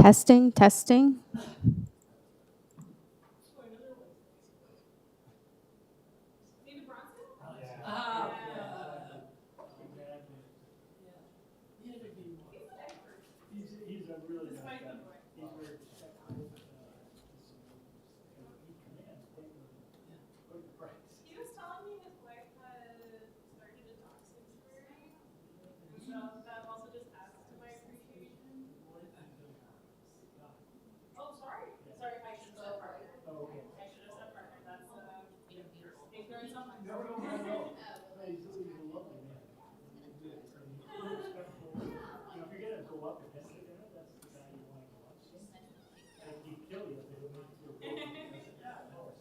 Testing, testing. He's a really nice guy. He's very respectful. He was telling me his wife had started a toxin spray, so that also just adds to my appreciation. Oh, sorry. Sorry, I should have said partner. Oh, okay. I should have said partner. That's ignorance on my No, part. no, no, no. He's a lovely man. He's respectful. You know, if you're gonna go up against the guy, that's the guy you want to go up to. Like, he'd kill you if they would make you feel good. Yeah, of course.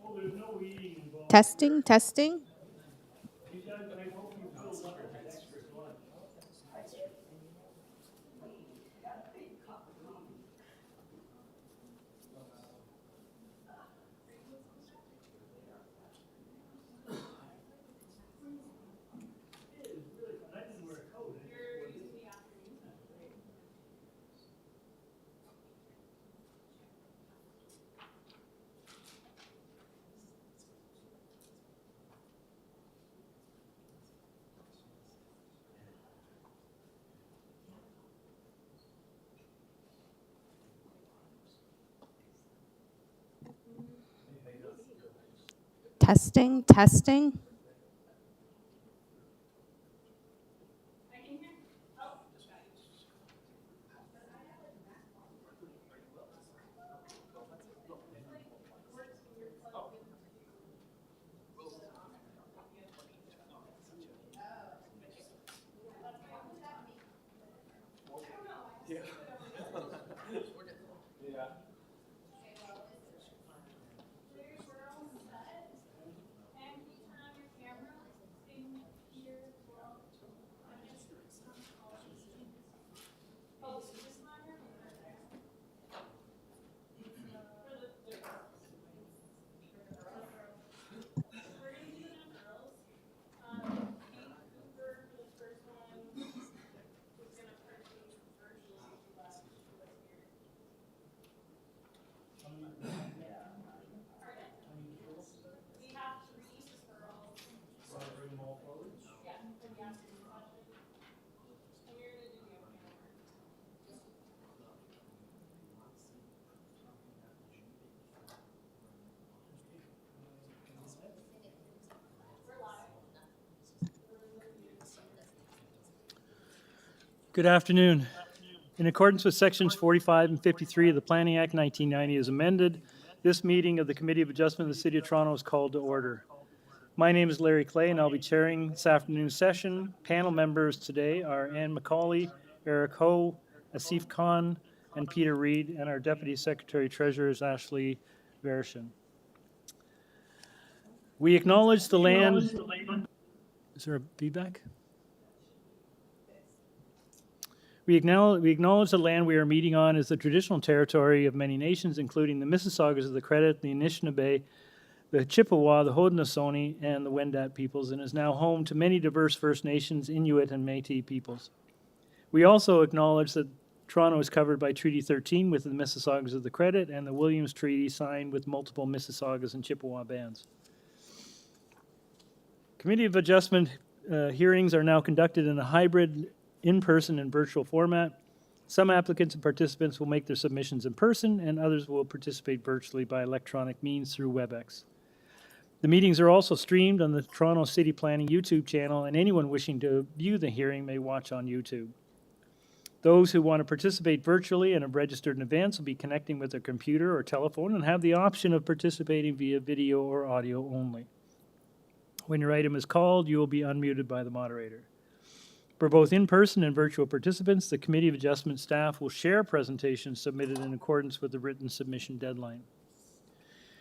Oh, there's no eating involved. Testing, testing. You guys, I hope you filled up with extra lunch. It is really fun. I didn't wear a coat. Testing, testing. Good afternoon. In accordance with sections 45 and 53 of the Planning Act 1990 as amended, this meeting of the Committee of Adjustment of the City of Toronto is called to order. My name is Larry Clay, and I'll be chairing this afternoon's session. Panel members today are Ann McCauley, Eric Ho, Asif Khan, and Peter Reed, and our Deputy Secretary Treasurer is Ashley Vershin. We acknowledge the land. Is there a feedback? We acknowledge the land we are meeting on is the traditional territory of many nations, including the Mississaugas of the Credit, the Anishinaabe, the Chippewa, the Haudenosaunee, and the Wendat peoples, and is now home to many diverse First Nations, Inuit, and Métis peoples. We also acknowledge that Toronto is covered by Treaty 13 with the Mississaugas of the Credit and the Williams Treaty signed with multiple Mississaugas and Chippewa bands. Committee of Adjustment hearings are now conducted in a hybrid in-person and virtual format. Some applicants and participants will make their submissions in person, and others will participate virtually by electronic means through WebEx. The meetings are also streamed on the Toronto City Planning YouTube channel, and anyone wishing to view the hearing may watch on YouTube. Those who want to participate virtually and have registered in advance will be connecting with their computer or telephone and have the option of participating via video or audio only. When your item is called, you will be unmuted by the moderator. For both in-person and virtual participants, the Committee of Adjustment staff will share presentations submitted in accordance with the written submission deadline.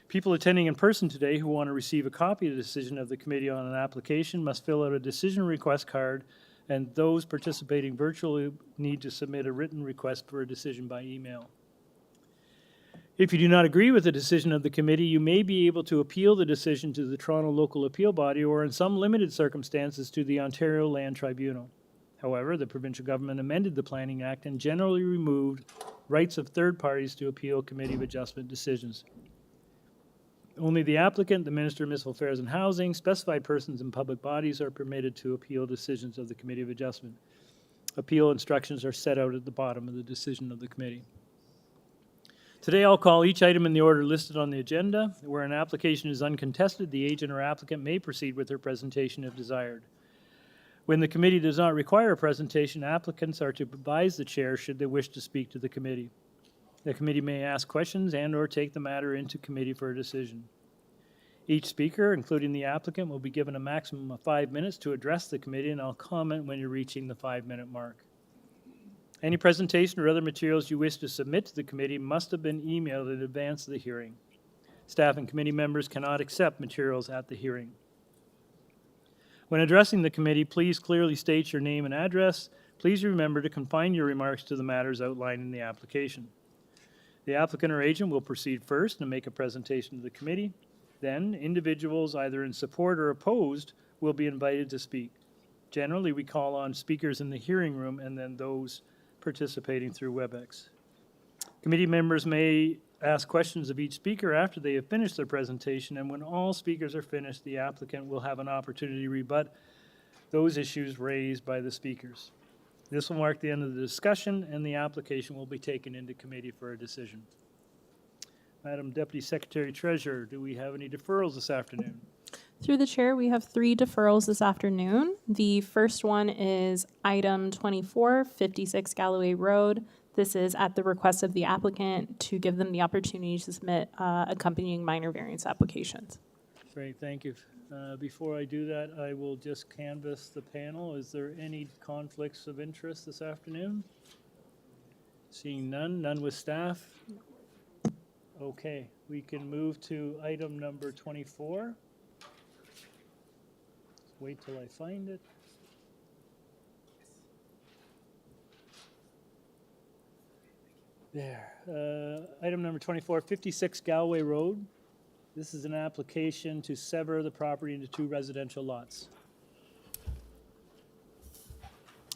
People attending in person today who want to receive a copy of the decision of the committee on an application must fill out a decision request card, and those participating virtually need to submit a written request for a decision by email. If you do not agree with the decision of the committee, you may be able to appeal the decision to the Toronto Local Appeal Body or, in some limited circumstances, to the Ontario Land Tribunal. However, the provincial government amended the Planning Act and generally removed rights of third parties to appeal Committee of Adjustment decisions. Only the applicant, the Minister of Municipal Affairs and Housing, specified persons and public bodies are permitted to appeal decisions of the Committee of Adjustment. Appeal instructions are set out at the bottom of the decision of the committee. Today I'll call each item in the order listed on the agenda. Where an application is uncontested, the agent or applicant may proceed with their presentation if desired. When the committee does not require a presentation, applicants are to advise the chair should they wish to speak to the committee. The committee may ask questions and/or take the matter into committee for a decision. Each speaker, including the applicant, will be given a maximum of 5 minutes to address the committee, and I'll comment when you're reaching the 5-minute mark. Any presentation or other materials you wish to submit to the committee must have been emailed in advance of the hearing. Staff and committee members cannot accept materials at the hearing. When addressing the committee, please clearly state your name and address. Please remember to confine your remarks to the matters outlined in the application. The applicant or agent will proceed first and make a presentation to the committee. Then, individuals either in support or opposed will be invited to speak. Generally, we call on speakers in the hearing room and then those participating through WebEx. Committee members may ask questions of each speaker after they have finished their presentation, and when all speakers are finished, the applicant will have an opportunity to rebut those issues raised by the speakers. This will mark the end of the discussion, and the application will be taken into committee for a decision. Madam Deputy Secretary Treasurer, do we have any deferrals this afternoon? Through the chair, we have 3 deferrals this afternoon. The first one is item 24, 56 Galloway Road. This is at the request of the applicant to give them the opportunity to submit accompanying minor variance applications. Great, thank you. Before I do that, I will just canvass the panel. Is there any conflicts of interest this afternoon? Seeing none, none with staff? Okay, we can move to item number 24. Wait till I find it. There. Item number 24, 56 Galway Road. This is an application to sever the property into 2 residential lots.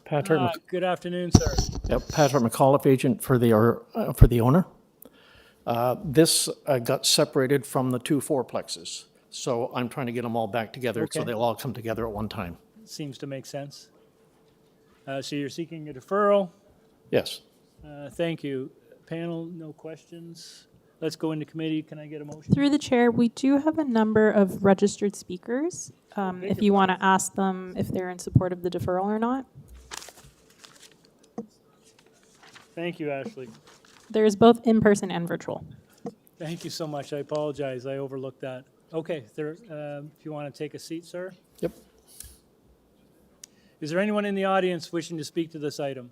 Patrick, Good afternoon, sir. Patrick McAuliffe, agent for the owner. This got separated from the 2 fourplexes, so I'm trying to get them all back together so Okay. they'll all come together at one time. Seems to make sense. So you're seeking a deferral. Yes. Thank you. Panel, no questions. Let's go into committee. Can I get a motion? Through the chair, we do have a number of registered speakers. If you want to ask them if they're in support of the deferral or not. Thank you, Ashley. There's both in-person and virtual. Thank you so much. I apologize. I overlooked that. Okay, if you want to take a seat, sir. Yep. Is there anyone in the audience wishing to speak to this item?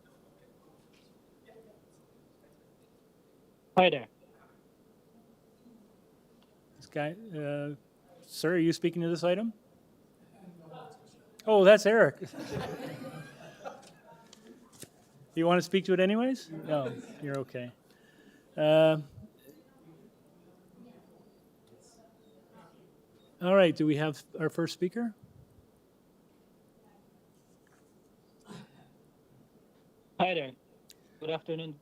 Hi there. This guy, sir, are you speaking to this item? Oh, that's Eric. You want to speak to it anyways? No, you're okay. All right, do we have our first speaker? Hi there. Good afternoon,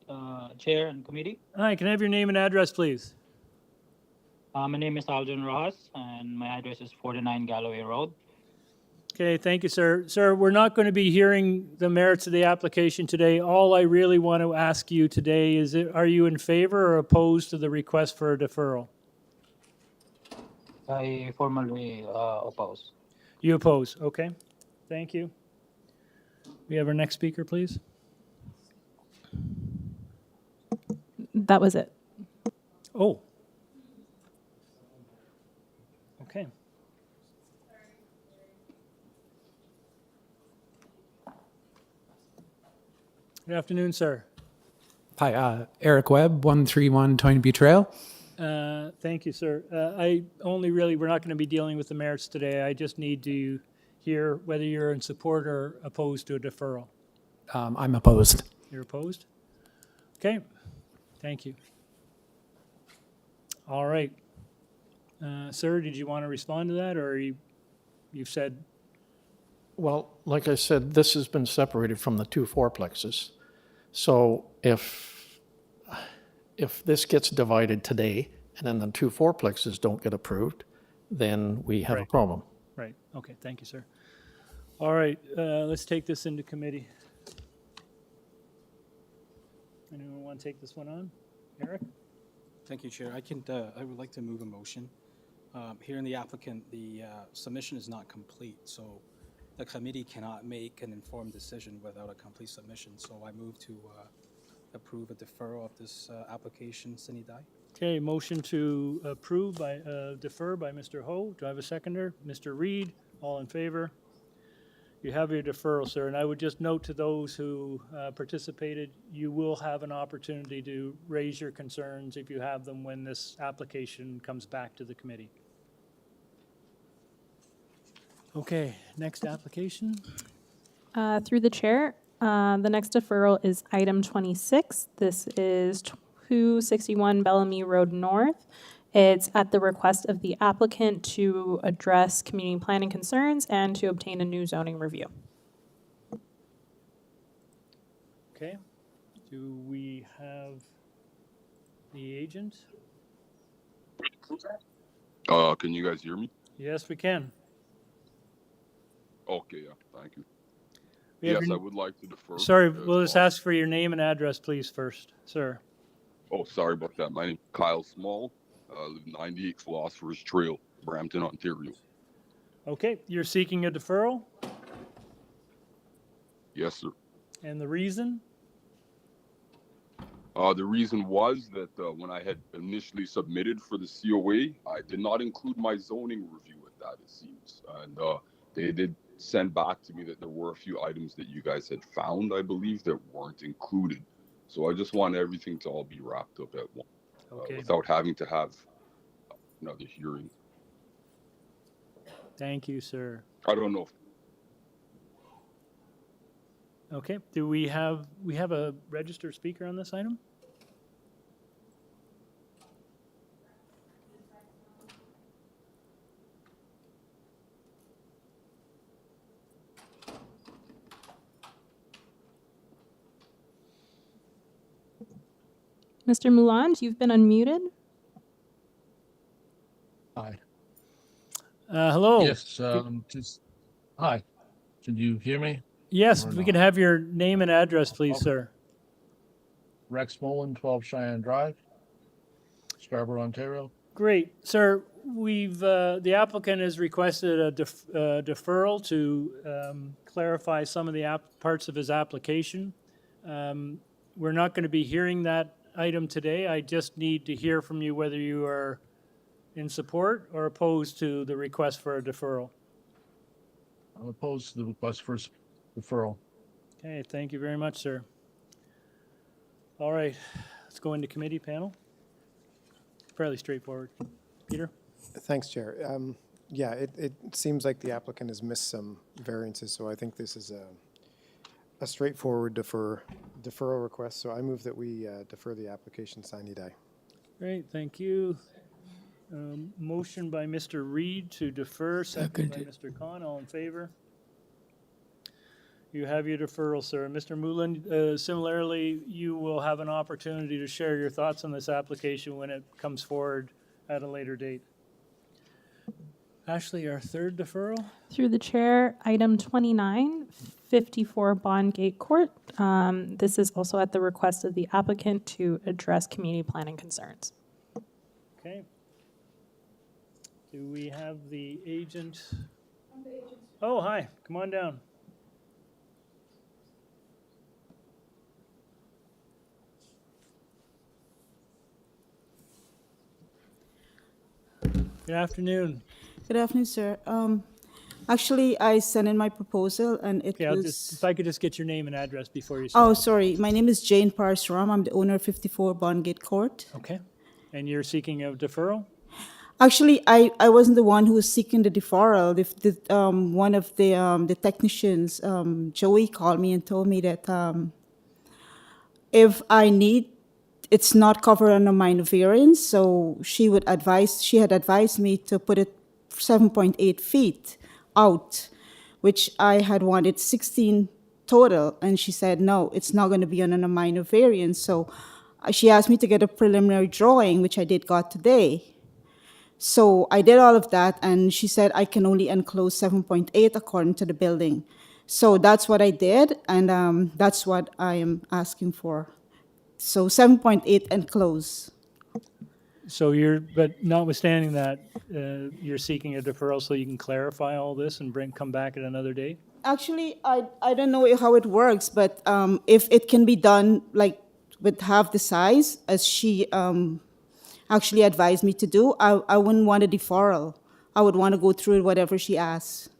Chair and Committee. Hi, can I have your name and address, please? My name is Aljon Rojas, and my address is 49 Galloway Road. Okay, thank you, sir. Sir, we're not going to be hearing the merits of the application today. All I really want to ask you today is, are you in favor or opposed to the request for a deferral? I formally oppose. You oppose, okay. Thank you. We have our next speaker, please. That was it. Oh. Okay. Good afternoon, sir. Hi, Eric Webb, 131 Toynbee Trail. Thank you, sir. We're not going to be dealing with the merits today. I just need to hear whether you're in support or opposed to a deferral. I'm opposed. You're opposed? Okay, thank you. All right. Sir, did you want to respond to that, or you've said, Well, like I said, this has been separated from the two fourplexes. So if this gets divided today and then the two fourplexes don't get approved, then we have a Right. problem. right, okay, thank you, sir. All right, let's take this into committee. Anyone want to take this one on? Eric? Thank you, Chair. I would like to move a motion. Hearing the applicant, the submission is not complete, so the committee cannot make an informed decision without a complete submission. So I move to approve a deferral of this application, sine die. Okay, motion to approve by, defer by Mr. Ho. Do I have a seconder? Mr. Reed, all in favor? You have your deferral, sir, and I would just note to those who participated, you will have an opportunity to raise your concerns if you have them when this application comes back to the committee. Okay, next application. Through the chair, the next deferral is item 26. This is 261 Bellamy Road North. It's at the request of the applicant to address community planning concerns and to obtain a new zoning review. Okay, do we have the agent? Can you guys hear me? Yes, we can. Okay, yeah, thank you. We have Yes, your- I would like to defer. Sorry, as we'll just well. ask for your name and address, please, first, sir. Oh, sorry about that. My name is Kyle Small. I live 98 Philosopher's Trail, Brampton, Ontario. Okay, you're seeking a deferral, Yes, sir. and the reason? The reason was that when I had initially submitted for the COA, I did not include my zoning review with that, it seems. And they did send back to me that there were a few items that you guys had found, I believe, that weren't included. So I just want everything to all be wrapped up at once, Okay, without having to have another hearing. thank you, sir. I don't know if Okay, do we have a registered speaker on this item? Mr. Mouland, you've been unmuted. Hi. Hello? Yes, hi. Can you hear me? Yes, or we not? can have your name and address, please, Okay. sir. Rex Mullen, 12 Cheyenne Drive, Scarborough, Ontario. Great, sir, the applicant has requested a deferral to clarify some of the parts of his application. We're not going to be hearing that item today. I just need to hear from you whether you are in support or opposed to the request for a deferral. I'm opposed to the request for deferral. Okay, thank you very much, sir. All right, let's go into committee panel. Fairly straightforward. Peter? Thanks, Chair. Yeah, it seems like the applicant has missed some variances, so I think this is a straightforward deferral request. So I move that we defer the application sine die. Great, thank you. Motion by Mr. Reed to defer, second by Mr. Khan. All in favor? You have your deferral, sir. Mr. Moulin, similarly, you will have an opportunity to share your thoughts on this application when it comes forward at a later date. Ashley, our third deferral? Through the chair, item 29, 54 Bondgate Court. This is also at the request of the applicant to address community planning concerns. Okay. Do we have the agent? Oh, hi, come on down. Good afternoon. Good afternoon, sir. Actually, I sent in my proposal and it Okay, I'll just, if I could just get your name and address before you Oh, start. sorry. My name is Jane Parsuram. I'm the owner of 54 Bondgate Court. Okay. And you're seeking a deferral? Actually, I wasn't the one who was seeking the deferral. One of the technicians, Joey, called me and told me that if I need, it's not covered under minor variance. So she had advised me to put it 7.8 feet out, which I had wanted 16 total. And she said, no, it's not going to be under a minor variance. So she asked me to get a preliminary drawing, which I did got today. So I did all of that, and she said I can only enclose 7.8 according to the building. So that's what I did, and that's what I am asking for. So 7.8 enclose. So but notwithstanding that, you're seeking a deferral so you can clarify all this and come back at another date? Actually, I don't know how it works, but if it can be done like with half the size as she actually advised me to do, I wouldn't want a deferral. I would want to go through it, whatever she asks.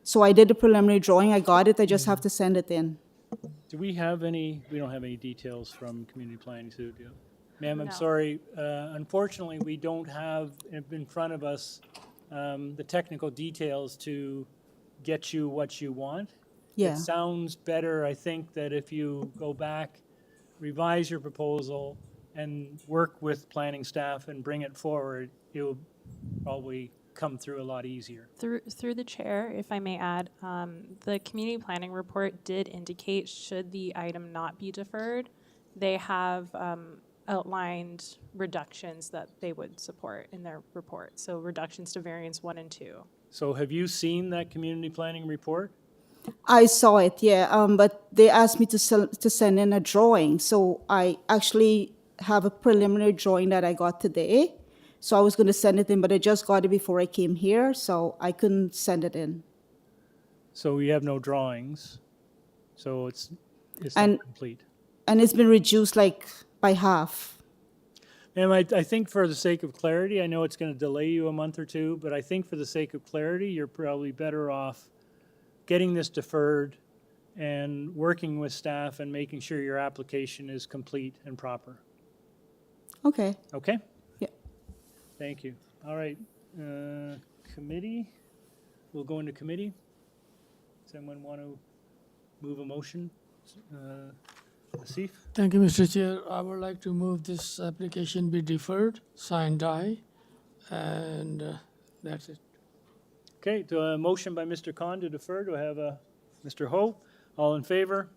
So I did the preliminary drawing, I got it, I just have to send it in. Do we have any, we don't have any details from community planning, so do you? Ma'am, I'm No. sorry, unfortunately, we don't have in front of us the technical details to get you what you want. Yeah. It sounds better, I think, that if you go back, revise your proposal, and work with planning staff and bring it forward, it will probably come through a lot easier. Through the chair, if I may add, the community planning report did indicate should the item not be deferred, they have outlined reductions that they would support in their report. So reductions to variance 1 and 2. So have you seen that community planning report? I saw it, yeah, but they asked me to send in a drawing. So I actually have a preliminary drawing that I got today. So I was going to send it in, but I just got it before I came here, so I couldn't send it in. So we have no drawings, so it's And- not complete. And it's been reduced like by half. Ma'am, I think for the sake of clarity, I know it's going to delay you a month or two, but I think for the sake of clarity, you're probably better off getting this deferred and working with staff and making sure your application is complete and proper. Okay. Okay? Yeah. Thank you. All right. Committee. We'll go into committee. Does anyone want to move a motion? Asif? Thank you, Mr. Chair. I would like to move this application be deferred, signed die, and that's it. Okay, to a motion by Mr. Khan to defer. Do I have a Mr. Ho? All in favor?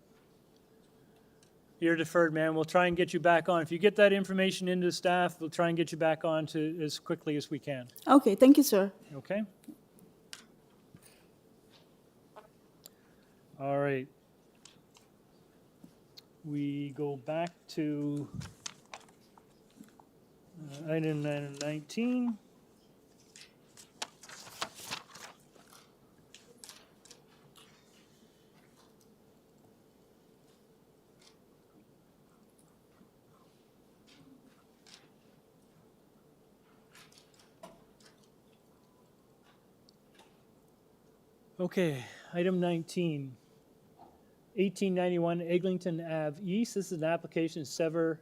You're deferred, man. We'll try and get you back on. If you get that information into staff, we'll try and get you back on to as quickly as we can. Okay, thank you, sir. Okay? All right. We go back to item 19. Okay, item 19. 1891 Eglinton Ave East. This is an application to sever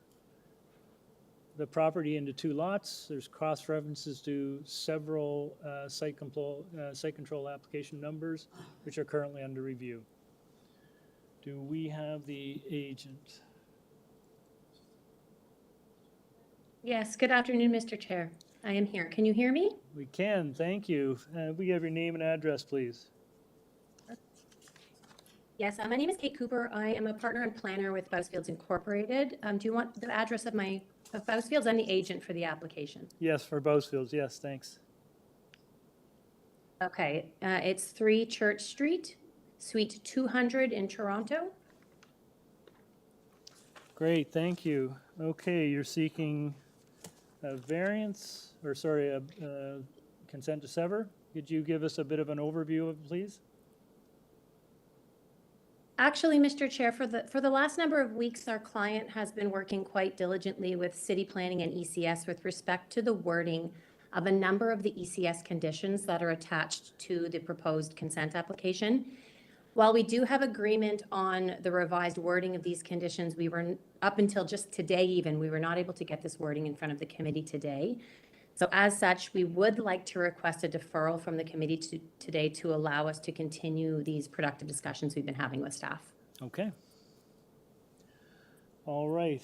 the property into 2 lots. There's cross references to several site control application numbers, which are currently under review. Do we have the agent? Yes, good afternoon, Mr. Chair. I am here. Can you hear me? We can, thank you. We have your name and address, please. Yes, my name is Kate Cooper. I am a partner and planner with Bousfields Incorporated. Do you want the address of Bousfields? I'm the agent for the application. Yes, for Bousfields. Yes, thanks. Okay, it's 3 Church Street, Suite 200 in Toronto. Great, thank you. Okay, you're seeking a variance, or sorry, a consent to sever. Could you give us a bit of an overview of it, please? Actually, Mr. Chair, for the last number of weeks, our client has been working quite diligently with city planning and ECS with respect to the wording of a number of the ECS conditions that are attached to the proposed consent application. While we do have agreement on the revised wording of these conditions, we were, up until just today even, we were not able to get this wording in front of the committee today. So as such, we would like to request a deferral from the committee today to allow us to continue these productive discussions we've been having with staff. Okay. All right.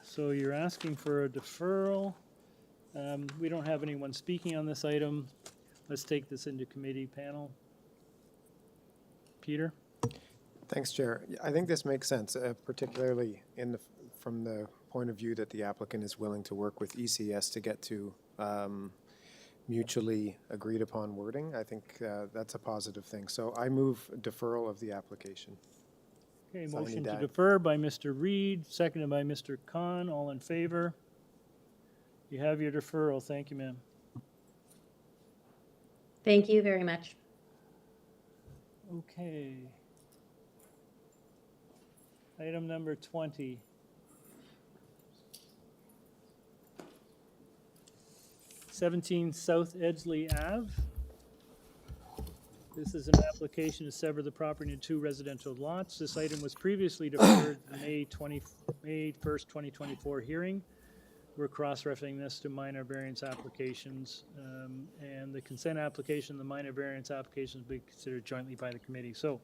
So you're asking for a deferral. We don't have anyone speaking on this item. Let's take this into committee panel. Peter? Thanks, Chair. I think this makes sense, particularly from the point of view that the applicant is willing to work with ECS to get to mutually agreed upon wording. I think that's a positive thing. So I move deferral of the application. Okay, Signy motion to Dai. defer by Mr. Reed, seconded by Mr. Khan. All in favor? You have your deferral. Thank you, ma'am. Thank you very much. Okay. Item number 20. (17) South Edgeley Ave. This is an application to sever the property into 2 residential lots. This item was previously deferred to May 1st, 2024 hearing. We're cross-referencing this to minor variance applications, and the consent application and the minor variance applications will be considered jointly by the committee. So,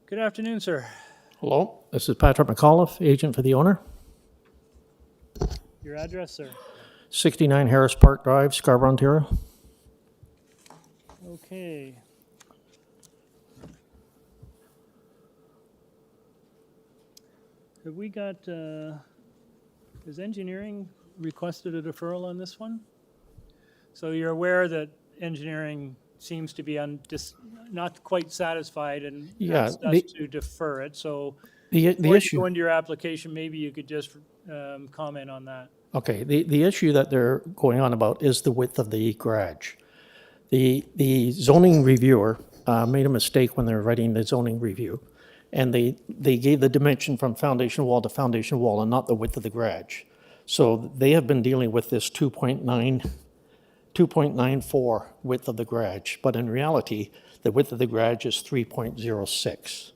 good afternoon, sir. Hello, this is Patrick McAuliffe, agent for the owner. Your address, sir? 69 Harris Park Drive, Scarborough, Ontario. Okay. Have we got, has engineering requested a deferral on this one? So you're aware that engineering seems to be not quite satisfied and asked us to defer it. So the before issue, you go into your application, maybe you could just comment on that. okay, the issue that they're going on about is the width of the garage. The zoning reviewer made a mistake when they were writing the zoning review, and they gave the dimension from foundation wall to foundation wall and not the width of the garage. So they have been dealing with this 2.94 width of the garage, but in reality, the width of the garage is 3.06.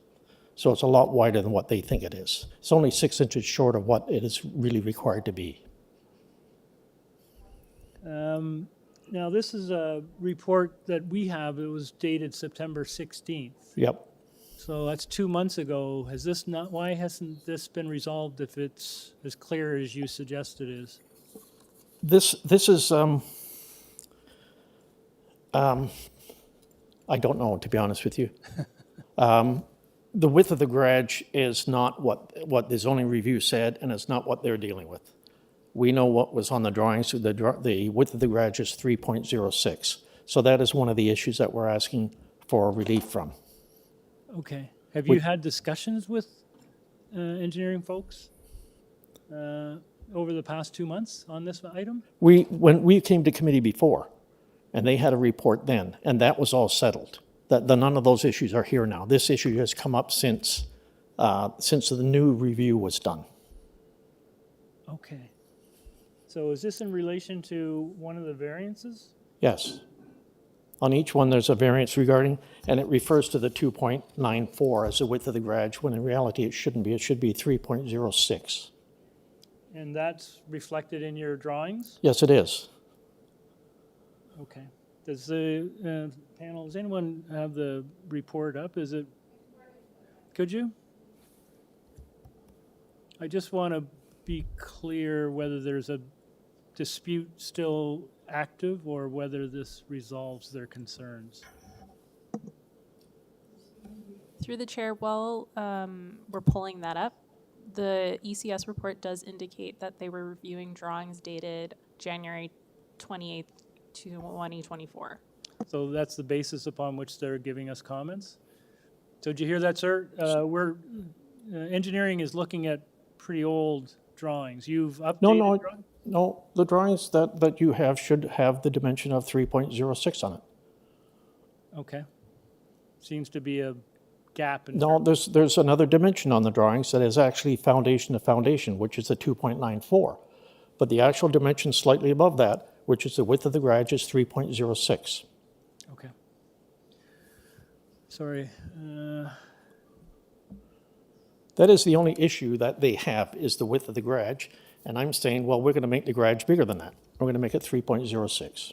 So it's a lot wider than what they think it is. It's only 6 inches short of what it is really required to be. Now, this is a report that we have. It was dated September 16th. Yep. So that's 2 months ago. Has this not? Why hasn't this been resolved if it's as clear as you suggest it is? This is I don't know, to be honest with you. The width of the garage is not what the zoning review said, and it's not what they're dealing with. We know what was on the drawings. The width of the garage is 3.06. So that is one of the issues that we're asking for relief from. Okay. Have you had discussions with engineering folks over the past 2 months on this item? When we came to committee before, and they had a report then, and that was all settled. None of those issues are here now. This issue has come up since the new review was done. Okay. So is this in relation to one of the variances? Yes. On each one, there's a variance regarding, and it refers to the 2.94 as the width of the garage, when in reality it shouldn't be. It should be 3.06. And that's reflected in your drawings? Yes, it is. Okay. Does the panel, does anyone have the report up? Is it, could you? I just want to be clear whether there's a dispute still active or whether this resolves their concerns. Through the chair, while we're pulling that up, the ECS report does indicate that they were reviewing drawings dated January 28th, 2024. So that's the basis upon which they're giving us comments? So did you hear that, sir? Engineering is looking at pretty old drawings. You've updated drawings? No, the drawings that you have should have the dimension of 3.06 on it. Okay. Seems to be a gap. No, there's another dimension on the drawings that is actually foundation to foundation, which is the 2.94. But the actual dimension slightly above that, which is the width of the garage is 3.06. Okay. Sorry. That is the only issue that they have, is the width of the garage. And I'm saying, well, we're going to make the garage bigger than that. We're going to make it 3.06.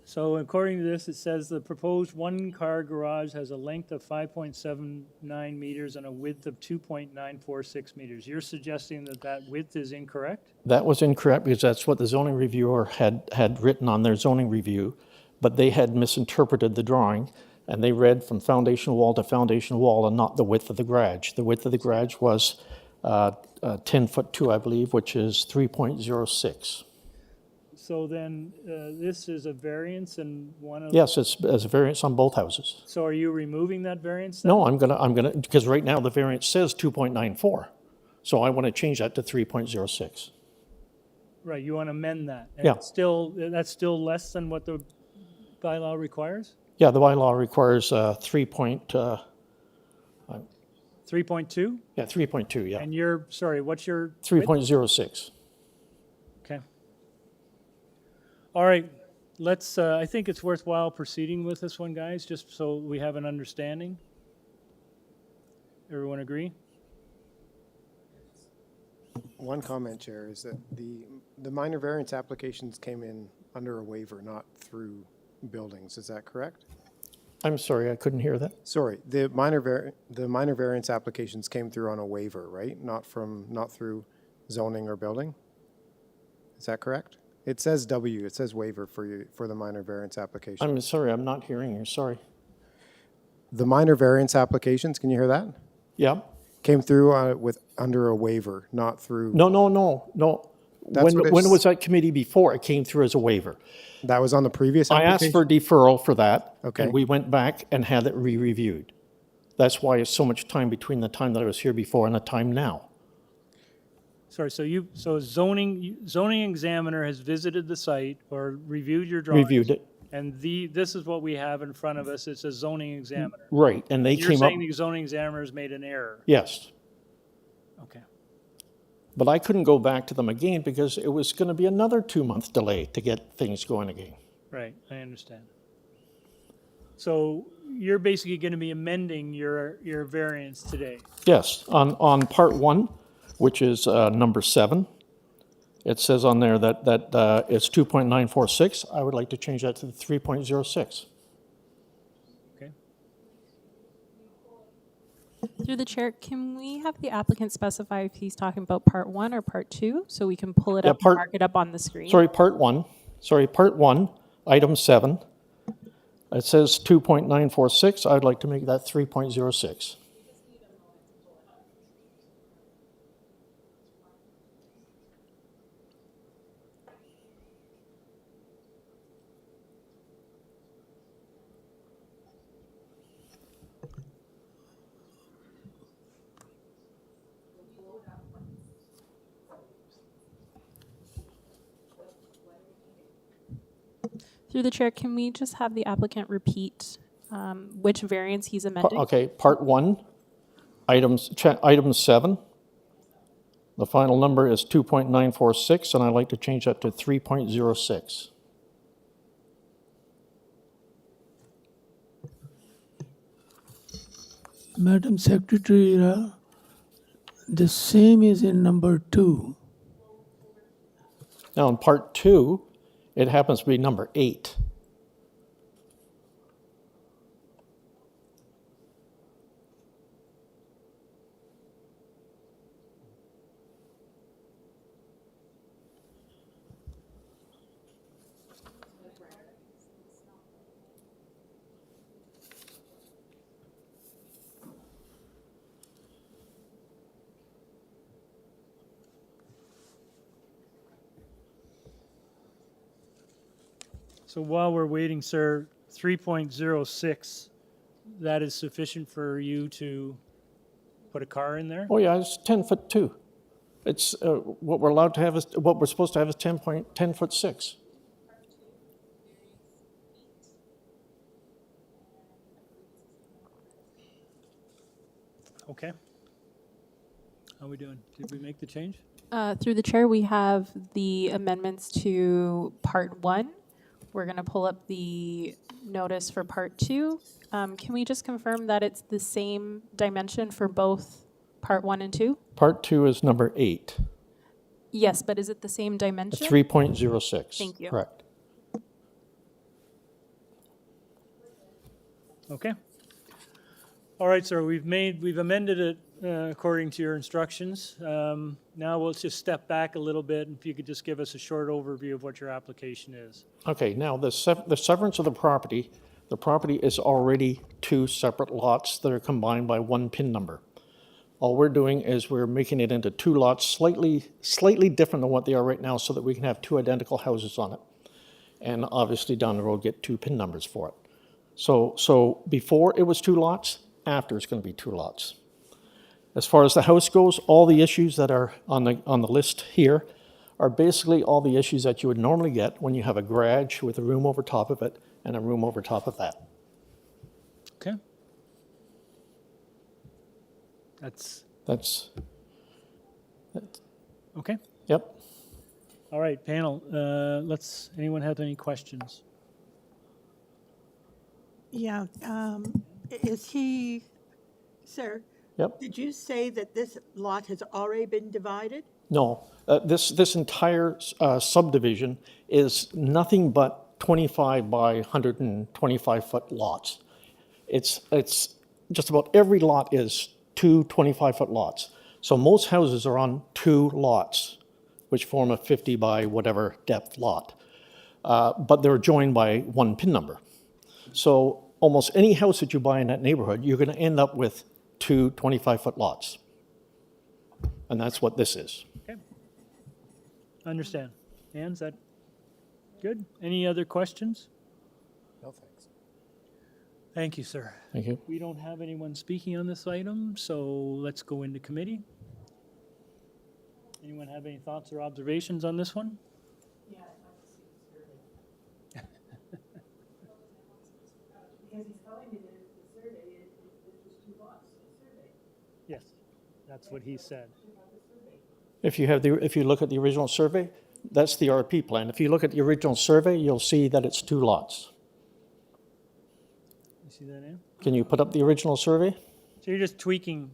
So according to this, it says the proposed one-car garage has a length of 5.79 meters and a width of 2.946 meters. You're suggesting that that width is incorrect? That was incorrect because that's what the zoning reviewer had written on their zoning review, but they had misinterpreted the drawing, and they read from foundation wall to foundation wall and not the width of the garage. The width of the garage was 10 foot 2, I believe, which is 3.06. So then this is a variance and one of... Yes, it's a variance on both houses. So are you removing that variance then? No, I'm gonna, because right now the variance says 2.94. So I want to change that to 3.06. Right, you want to amend that? And Yeah. it's that's still less than what the bylaw requires? Yeah, the bylaw requires 3.2. 3.2? Yeah, 3.2, yeah. And you're, sorry, what's your... 3.06. Okay. All right, let's, I think it's worthwhile proceeding with this one, guys, just so we have an understanding. Everyone agree? One comment, Chair, is that the minor variance applications came in under a waiver, not through buildings. Is that correct? I'm sorry, I couldn't hear that. Sorry, the minor variance applications came through on a waiver, right? Not through zoning or building? Is that correct? It says W, it says waiver for the minor variance application. I'm sorry, I'm not hearing you, sorry. The minor variance applications, can you hear that? Yeah? Came through under a waiver, not through... No. That's When was that committee before? It came through as a waiver. That was on the previous I application? asked for deferral for that. Okay. And we went back and had it re-reviewed. That's why it's so much time between the time that I was here before and the time now. Sorry, so zoning examiner has visited the site or reviewed your drawings? Reviewed it. And this is what we have in front of us. It's a zoning examiner. Right, and they You're came up... saying the zoning examiner has made an error? Yes. Okay. But I couldn't go back to them again because it was going to be another 2-month delay to get things going again. Right, I understand. So you're basically going to be amending your variance today? Yes, on part 1, which is number 7, it says on there that it's 2.946. I would like to change that to 3.06. Okay. Through the chair, can we have the applicant specify if he's talking about part 1 or part 2, so we can pull it up and mark it up on the screen? Sorry, part 1, item 7. It says 2.946. I'd like to make that 3.06. Through the chair, can we just have the applicant repeat which variance he's amending? Okay, part 1, item 7. The final number is 2.946, and I'd like to change that to 3.06. Madam Secretary, the same is in number 2. Now, in part 2, it happens to be number 8. So while we're waiting, sir, 3.06, that is sufficient for you to put a car in there? Oh yeah, it's 10 foot 2. It's what we're allowed to have is what we're supposed to have is 10 foot 6. Okay. How are we doing? Did we make the change? Through the chair, we have the amendments to part 1. We're going to pull up the notice for part 2. Can we just confirm that it's the same dimension for both part 1 and 2? Part 2 is number 8, Yes, but is it the same dimension? 3.06. Thank you. Correct. Okay. All right, sir, we've amended it according to your instructions. Now we'll just step back a little bit, and if you could just give us a short overview of what your application is. Okay, now the severance of the property is already 2 separate lots that are combined by 1 PIN number. All we're doing is we're making it into 2 lots, slightly different than what they are right now, so that we can have 2 identical houses on it. And obviously down the road get 2 PIN numbers for it. So before it was 2 lots, after it's going to be 2 lots. As far as the house goes, all the issues that are on the list here are basically all the issues that you would normally get when you have a garage with a room over top of it and a room over top of that. Okay. That's okay. Yep. All right, panel. Anyone have any questions? Yeah, sir? Yep. Did you say that this lot has already been divided? No, this entire subdivision is nothing but 25 by 125 foot lots. It's just about every lot is 2 25-foot lots. So most houses are on 2 lots, which form a 50 by whatever depth lot. But they're joined by 1 PIN number. So almost any house that you buy in that neighborhood, you're going to end up with 2 25-foot lots. And that's what this is. Okay. Understand. Ann, is that good? Any other questions? No, thanks. Thank you, sir. Thank you. We don't have anyone speaking on this item, so let's go into committee. Anyone have any thoughts or observations on this one? Yeah, I'd like to see the survey. Because he's telling me that the survey, it's just 2 lots, the survey. Yes, that's what he said. If you look at the original survey, that's the RP plan. If you look at the original survey, you'll see that it's 2 lots. You see that, Ann? Can you put up the original survey? So you're just tweaking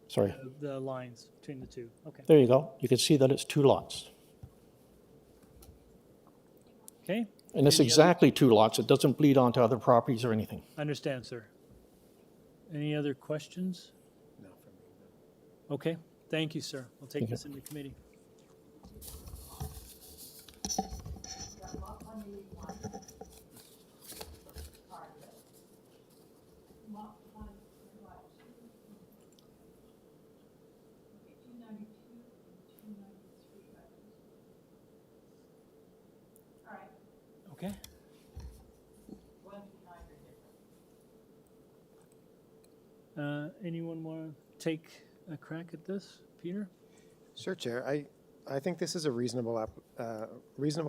Sorry. the lines between the two. Okay. There you go. You can see that it's 2 lots. Okay. And it's exactly 2 lots. It doesn't bleed onto other properties or anything. Understand, sir. Any other questions? No, for me, no. Okay. Thank you, sir. We'll take this into committee. Okay. Anyone want to take a crack at this, Peter? Sure, Chair. I think this is a reasonable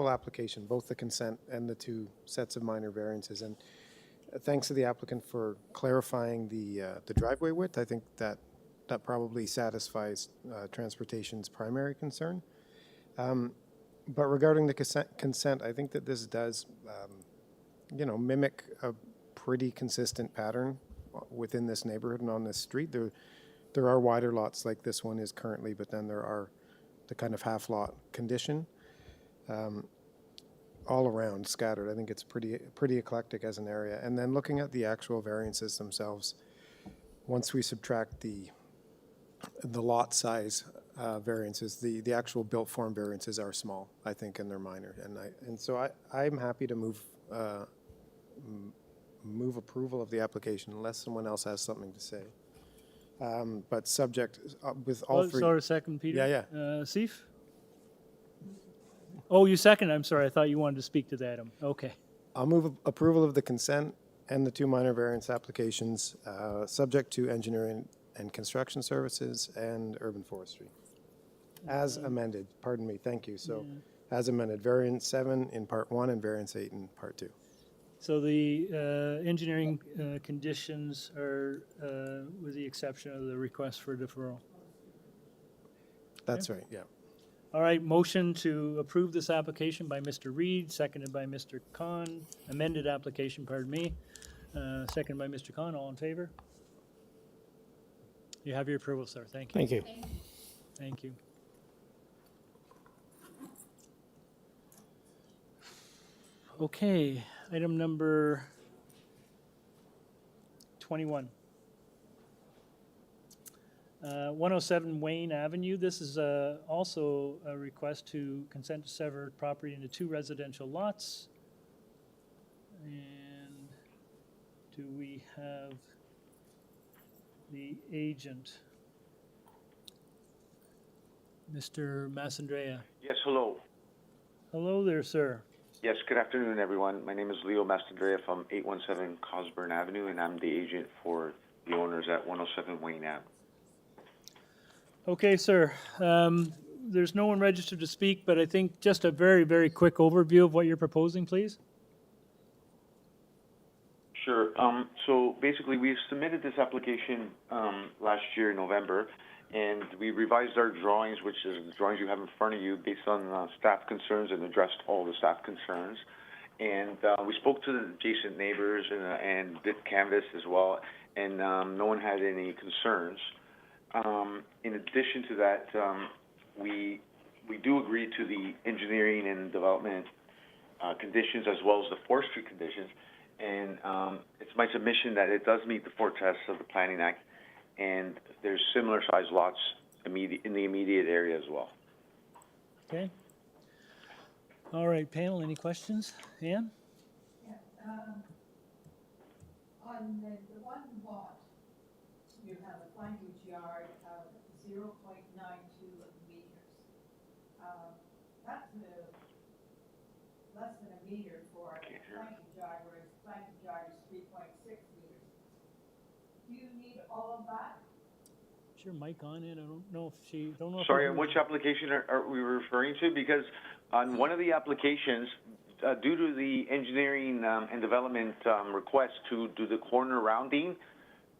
application, both the consent and the 2 sets of minor variances. And thanks to the applicant for clarifying the driveway width. I think that probably satisfies transportation's primary concern. But regarding the consent, I think that this does, mimic a pretty consistent pattern within this neighborhood and on this street. There are wider lots like this one is currently, but then there are the kind of half lot condition all around scattered. I think it's pretty eclectic as an area. And then looking at the actual variances themselves, once we subtract the lot size variances, the actual built form variances are small, I think, and they're minor. And so I'm happy to move approval of the application unless someone else has something to say. But subject with all 3. Sorry, a second, Peter. Yeah. Seif? Oh, you second. I'm sorry. I thought you wanted to speak to that item. Okay. I'll move approval of the consent and the 2 minor variance applications, subject to engineering and construction services and urban forestry. As amended, pardon me, thank you. So as amended, variance 7 in part 1 and variance 8 in part 2. So the engineering conditions are with the exception of the request for deferral. That's right, yeah. All right, motion to approve this application by Mr. Reed, seconded by Mr. Khan, amended application, pardon me, seconded by Mr. Khan, all in favor? You have your approval, sir, thank you. Thank you. Thank you. Okay, item number 21. 107 Wayne Avenue. This is also a request to consent to sever property into 2 residential lots. And do we have the agent? Mr. Massandrea. Yes, hello. Hello there, sir. Yes, good afternoon, everyone. My name is Leo Mastandrea from 817 Cosburn Avenue, and I'm the agent for the owners at 107 Wayne Ave. Okay, sir. There's no one registered to speak, but I think just a very, very quick overview of what you're proposing, please. Sure. So basically, we submitted this application last year in November, and we revised our drawings, which is the drawings you have in front of you, based on staff concerns, and addressed all the staff concerns. And we spoke to the adjacent neighbors and did canvass as well, and no one had any concerns. In addition to that, we do agree to the engineering and development conditions as well as the forestry conditions. And it's my submission that it does meet the 4 tests of the Planning Act, and there's similar sized lots in the immediate area as well. Okay. All right, panel, any questions? Ann? Yeah, on the one lot, you have a frontage yard of 0.92 meters. That's less than a meter for a frontage yard, whereas frontage yard is 3.6 meters. Do you need all of that? Is your mic on it? I don't know if she, don't know if. Sorry, which application are we referring to? Because on one of the applications, due to the engineering and development request to do the corner rounding,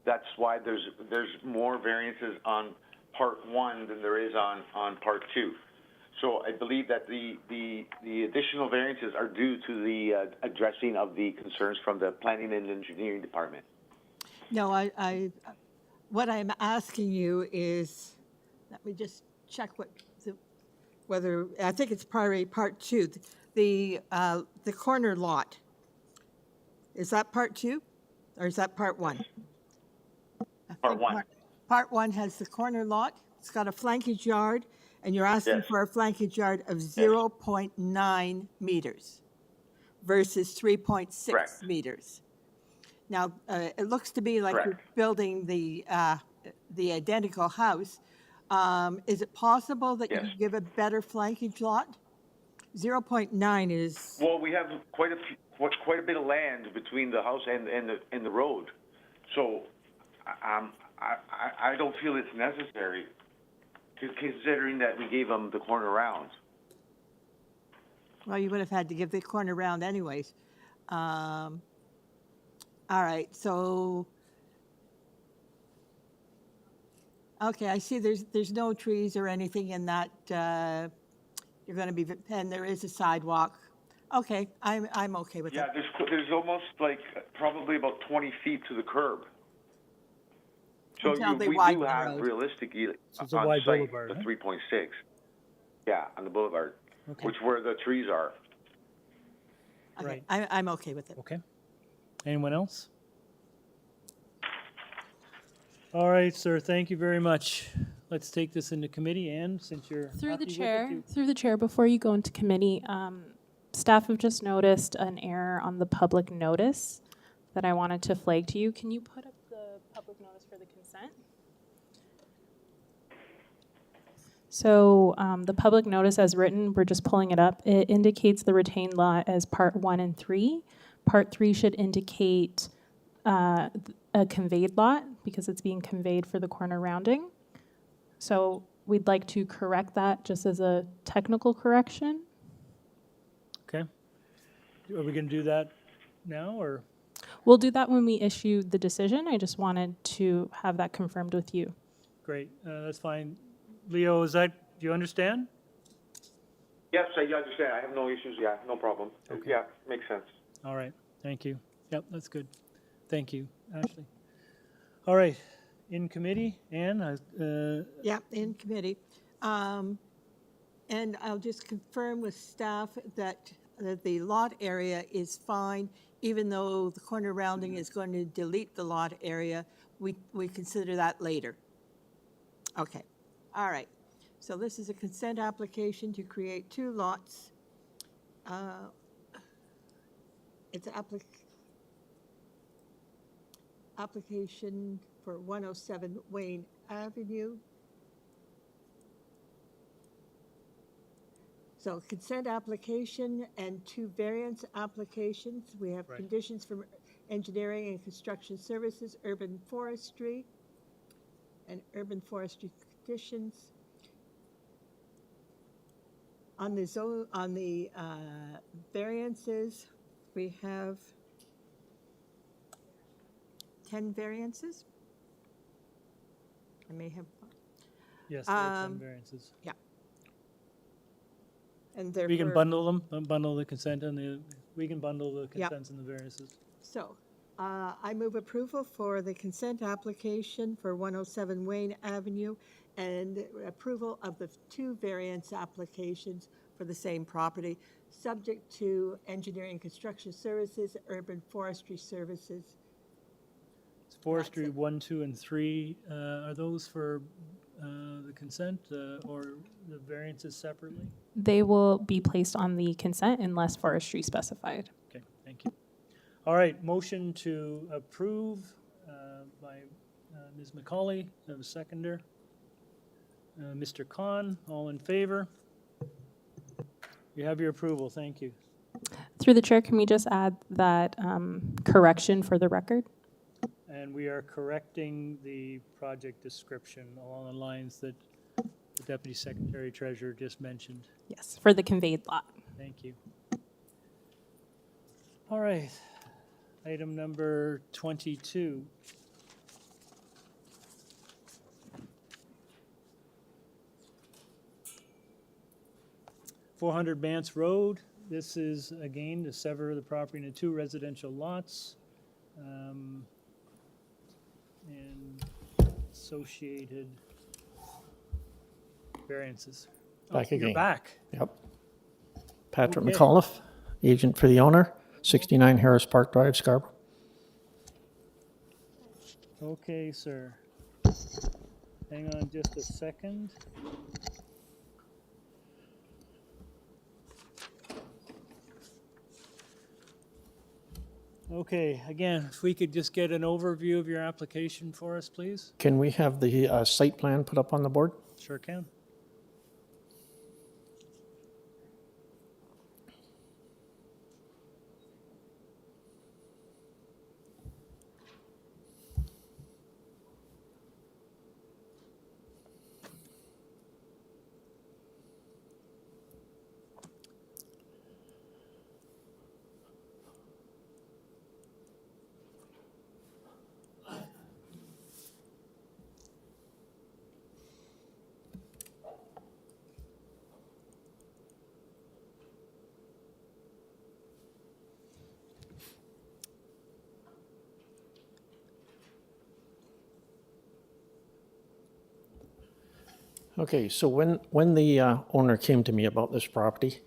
that's why there's more variances on part 1 than there is on part 2. So I believe that the additional variances are due to the addressing of the concerns from the planning and engineering department. No, what I'm asking you is, let me just check whether, I think it's probably part 2, the corner lot. Is that part 2 or is that part 1? Part 1. Part 1 has the corner lot. It's got a flankage yard, and you're asking Yes. for a flankage yard of 0.9 meters versus 3.6 Correct. meters. Now, it looks to me like Correct. you're building the identical house. Is it possible that you Yes. can give a better flankage lot? 0.9 is, Well, we have quite a bit of land between the house and the road, so I don't feel it's necessary, considering that we gave them the corner rounds. well, you would have had to give the corner round anyways. All right, so, okay, I see there's no trees or anything in that, you're gonna be, and there is a sidewalk. Okay, I'm okay with Yeah, that. there's almost like probably about 20 feet to the curb. So Until they we widen do the have road. realistically So it's a on wide site boulevard, the huh? 3.6. Yeah, on the boulevard, Okay. which where the trees are. Okay, Right. I'm okay with it. Okay. Anyone else? All right, sir, thank you very much. Let's take this into committee, Ann, since you're Through happy the with it, chair, you- through the chair, before you go into committee, staff have just noticed an error on the public notice that I wanted to flag to you. Can you put up the public notice for the consent? So the public notice as written, we're just pulling it up. It indicates the retained lot as part 1 and 3. Part 3 should indicate a conveyed lot because it's being conveyed for the corner rounding. So we'd like to correct that just as a technical correction. Okay. Are we gonna do that now, or? We'll do that when we issue the decision. I just wanted to have that confirmed with you. Great, that's fine. Leo, is that Do you understand? Yes, I understand. I have no issues. Yeah, no problem. Okay. Yeah, makes sense. All right, thank you. Yep, that's good. Thank you, Ashley. All right, in committee, Ann? Yeah, in committee. And I'll just confirm with staff that the lot area is fine, even though the corner rounding is going to delete the lot area. We consider that later. Okay, all right. So this is a consent application to create 2 lots. It's an application for 107 Wayne Avenue. So consent application and 2 variance applications. We have Right. conditions from engineering and construction services, urban forestry, and urban forestry conditions. On the variances, we have 10 variances. I may have, Yes, there are 10 variances. yeah. And therefore. We can bundle them, bundle the consent and we can bundle the Yep. consents and the variances. So, I move approval for the consent application for 107 Wayne Avenue and approval of the 2 variance applications for the same property, subject to engineering and construction services, urban forestry services. It's forestry 1, 2, and 3. Are those for the consent or the variances separately? They will be placed on the consent unless forestry specified. Okay, thank you. All right, motion to approve by Ms. McCauley, I have a seconder. Mr. Khan, all in favor? You have your approval, thank you. Through the chair, can we just add that correction for the record? And we are correcting the project description along the lines that the Deputy Secretary Treasurer just mentioned. Yes, for the conveyed lot. Thank you. All right, item number 22. (400) Bance Road. This is again to sever the property into 2 residential lots. And associated variances. Back You're again. back. Yep. Patrick Okay. McAuliffe, agent for the owner, 69 Harris Park Drive, Scarborough. Okay, sir. Hang on just a second. Okay, again, if we could just get an overview of your application for us, please? Can we have the site plan put up on the board? Sure can. Okay, so when the owner came to me about this property,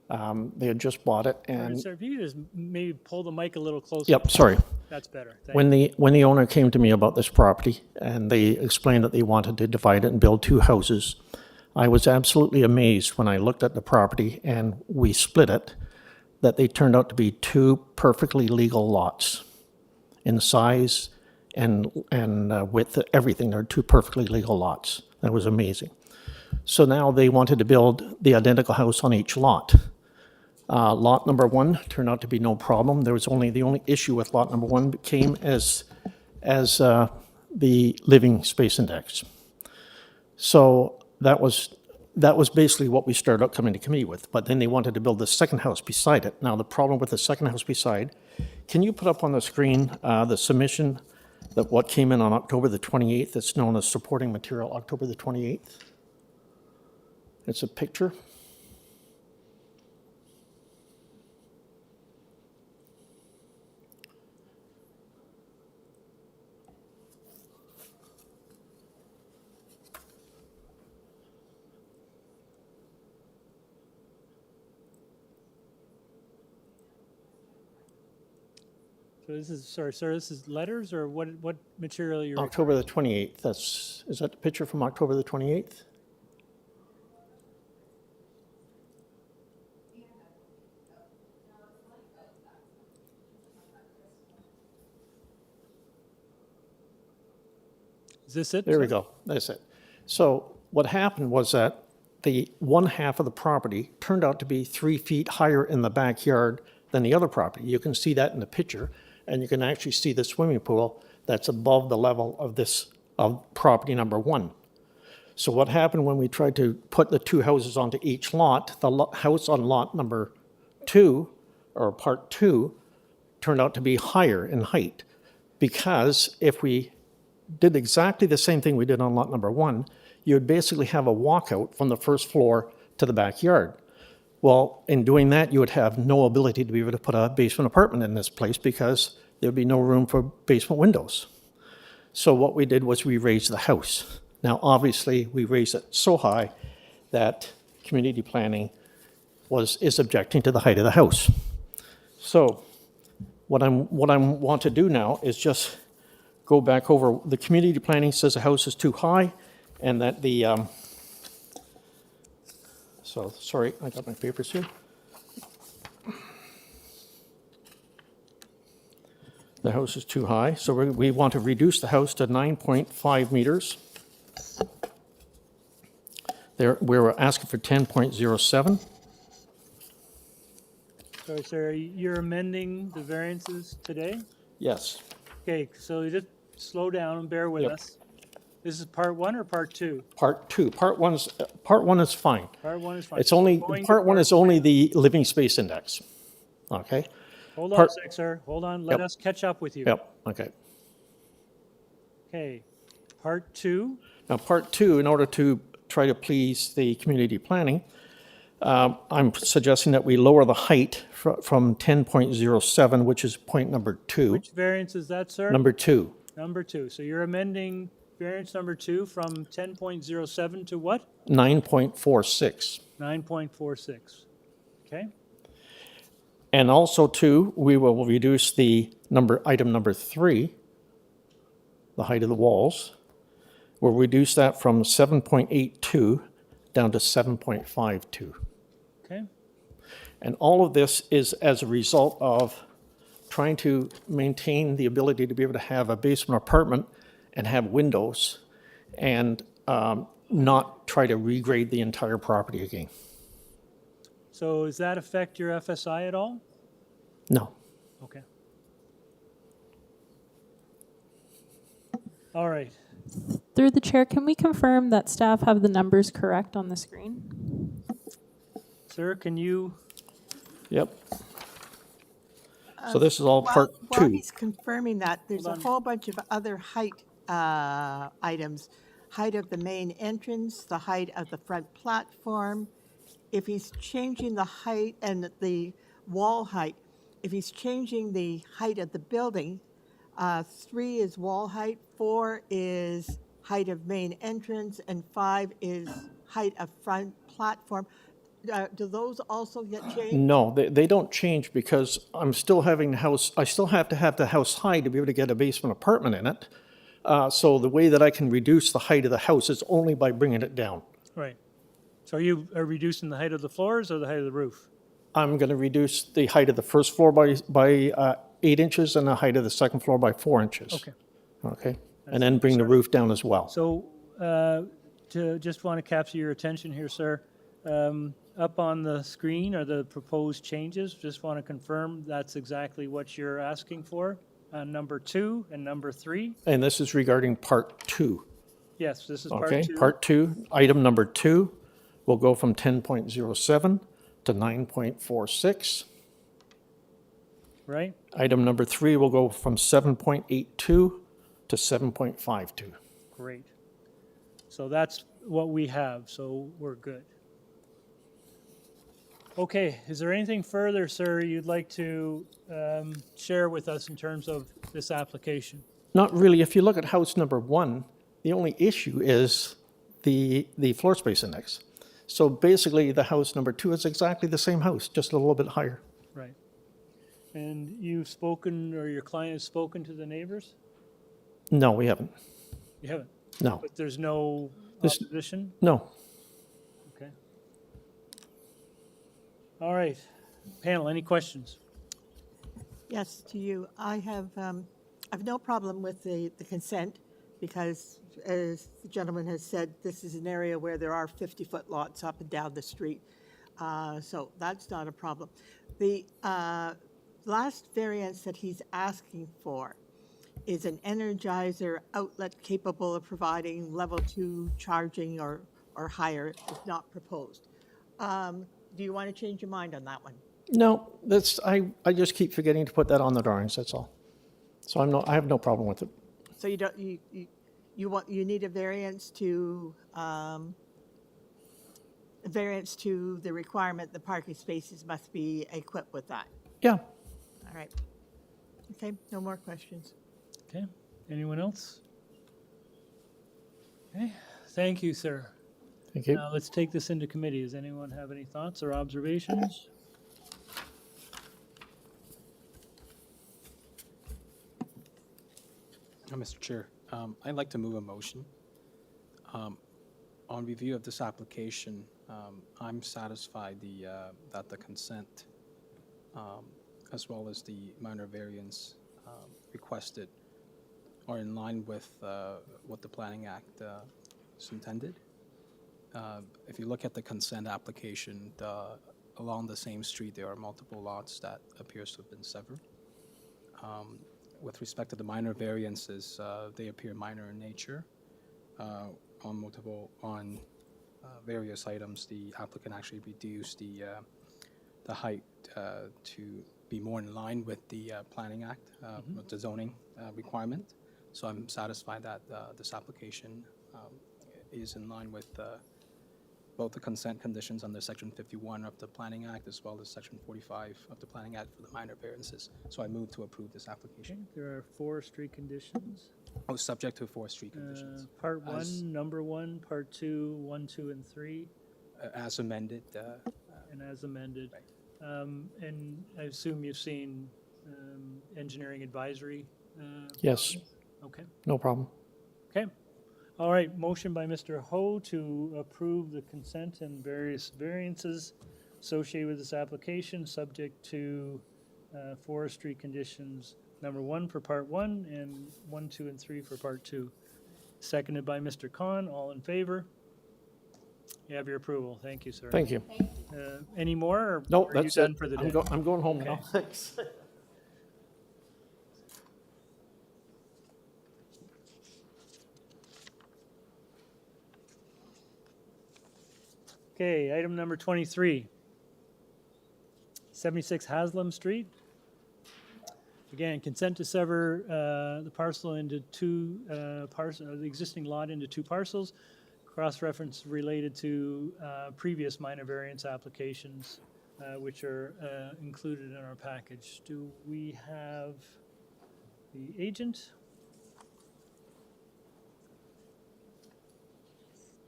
they had just bought it and. Sir, if you could just maybe pull the mic a little closer. Yep, sorry. That's better. Thank When you. the owner came to me about this property and they explained that they wanted to divide it and build 2 houses, I was absolutely amazed when I looked at the property and we split it, that they turned out to be 2 perfectly legal lots in size and width, everything. They're 2 perfectly legal lots. That was amazing. So now they wanted to build the identical house on each lot. Lot number 1 turned out to be no problem. There was the only issue with lot number 1 came as the living space index. So that was basically what we started out coming to committee with. But then they wanted to build the second house beside it. Now the problem with the second house beside, can you put up on the screen the submission that what came in on October the 28th? It's known as supporting material, October the 28th. It's a picture. So this is, sorry, sir, this is letters or what material you're? October the 28th. Is that the picture from October the 28th? Is this it? There we go. That's it. So what happened was that the one half of the property turned out to be 3 feet higher in the backyard than the other property. You can see that in the picture, and you can actually see the swimming pool that's above the level of this, of property number 1. So what happened when we tried to put the 2 houses onto each lot, the house on lot number 2, or part 2, turned out to be higher in height. Because if we did exactly the same thing we did on lot number 1, you would basically have a walkout from the first floor to the backyard. Well, in doing that, you would have no ability to be able to put a basement apartment in this place because there would be no room for basement windows. So what we did was we raised the house. Now, obviously, we raised it so high that community planning is objecting to the height of the house. So what I want to do now is just go back over, the community planning says the house is too high and that the, so sorry, I got my papers here. The house is too high, so we want to reduce the house to 9.5 meters. There, we're asking for 10.07. Sorry, sir, you're amending the variances today? Yes. Okay, so you just slow down and bear with Yep. us. This is part 1 or part 2? Part 2. Part one is fine. Part 1 is fine. It's only, Going to part 1 is only the living space index. Okay? Hold on part- a sec, sir. Hold on. Let Yep. us catch up with you. Yep, okay. Okay. Part 2. Now, part 2, in order to try to please the community planning, I'm suggesting that we lower the height from 10.07, which is point number 2. Which variance is that, sir? Number 2, Number 2. So you're amending variance number 2 from 10.07 to what? 9.46. 9.46. Okay. And also, too, we will reduce the item number 3, the height of the walls. We'll reduce that from 7.82 down to 7.52. Okay. And all of this is as a result of trying to maintain the ability to be able to have a basement apartment and have windows and not try to regrade the entire property again. So does that affect your FSI at all? No. Okay. All right. Through the chair, can we confirm that staff have the numbers correct on the screen? Sir, can you? Yep. So this is all part While 2. he's confirming that, there's a whole bunch of other height items. Height of the main entrance, the height of the front platform. If he's changing the height and the wall height, if he's changing the height of the building, 3 is wall height, 4 is height of main entrance, and 5 is height of front platform. Do those also get changed? No, they don't change because I'm still having the house, I still have to have the house high to be able to get a basement apartment in it. So the way that I can reduce the height of the house is only by bringing it down. Right. So are you reducing the height of the floors or the height of the roof? I'm going to reduce the height of the first floor by 8 inches and the height of the second floor by 4 inches. Okay. Okay. And then bring the roof down as well. So to just want to capture your attention here, sir. Up on the screen are the proposed changes. Just want to confirm that's exactly what you're asking for. Number 2 and number 3. And this is regarding part 2. Yes, this is part 2. Okay, part 2, item number 2 will go from 10.07 to 9.46. Right? Item number 3 will go from 7.82 to 7.52. Great. So that's what we have, so we're good. Okay, is there anything further, sir, you'd like to share with us in terms of this application? Not really. If you look at house number 1, the only issue is the floor space index. So basically, the house number 2 is exactly the same house, just a little bit higher. Right. And you've spoken, or your client has spoken to the neighbors? No, we haven't. You haven't? No. But there's no This- opposition? No. Okay. All right. Panel, any questions? Yes, to you. I've no problem with the consent because, as the gentleman has said, this is an area where there are 50-foot lots up and down the street. So that's not a problem. The last variance that he's asking for is an Energizer outlet capable of providing level 2 charging or higher if not proposed. Do you want to change your mind on that one? No, I just keep forgetting to put that on the drawings, that's all. So I have no problem with it. So you need a variance to the requirement the parking spaces must be equipped with that. Yeah. All right. Okay, no more questions. Okay. Anyone else? Okay. Thank you, sir. Thank you. Now let's take this into committee. Does anyone have any thoughts or observations? Mr. Chair, I'd like to move a motion. On review of this application, I'm satisfied that the consent, as well as the minor variance requested, are in line with what the Planning Act is intended. If you look at the consent application, along the same street, there are multiple lots that appears to have been severed. With respect to the minor variances, they appear minor in nature. On various items, the applicant actually reduced the height to be more in line with the Planning Act, with the zoning requirement. So I'm satisfied that this application is in line with both the consent conditions under Section 51 of the Planning Act as well as Section 45 of the Planning Act for the minor variances. So I move to approve this application. There are 4 street conditions. Oh, subject to 4 street conditions. Part 1, As- number 1, part 2, 1, 2, and 3, As amended. and as amended. And I assume you've seen engineering advisory? Yes. Okay. No problem. Okay. All right, motion by Mr. Ho to approve the consent and various variances associated with this application, subject to forestry conditions, number 1 for part 1 and 1, 2, and 3 for part 2. Seconded by Mr. Khan. All in favor? You have your approval. Thank you, sir. Thank you. Any more? Or No, are you that's done it. for the day? I'm going home now. Okay. Thanks. Okay, item number 23. 76 Haslam Street. Again, consent to sever the parcel into two the existing lot into 2 parcels. Cross-reference related to previous minor variance applications, which are included in our package. Do we have the agent?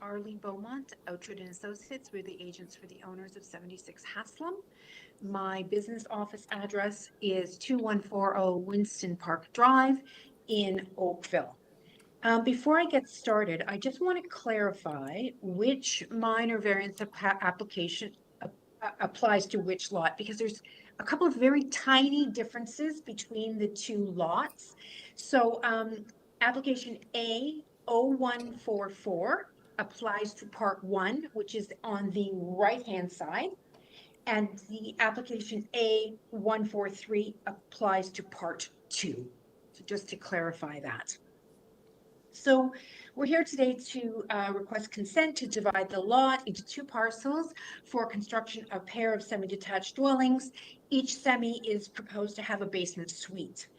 Arlene Beaumont, Outred and Associates. We're the agents for the owners of 76 Haslam. My business office address is 2140 Winston Park Drive in Oakville. Before I get started, I just want to clarify which minor variance application applies to which lot, because there's a couple of very tiny differences between the 2 lots. So application A0144 applies to part 1, which is on the right-hand side, and the application A143 applies to part 2. So just to clarify that. So we're here today to request consent to divide the lot into 2 parcels for construction of a pair of semi-detached dwellings. Each semi is proposed to have a basement suite.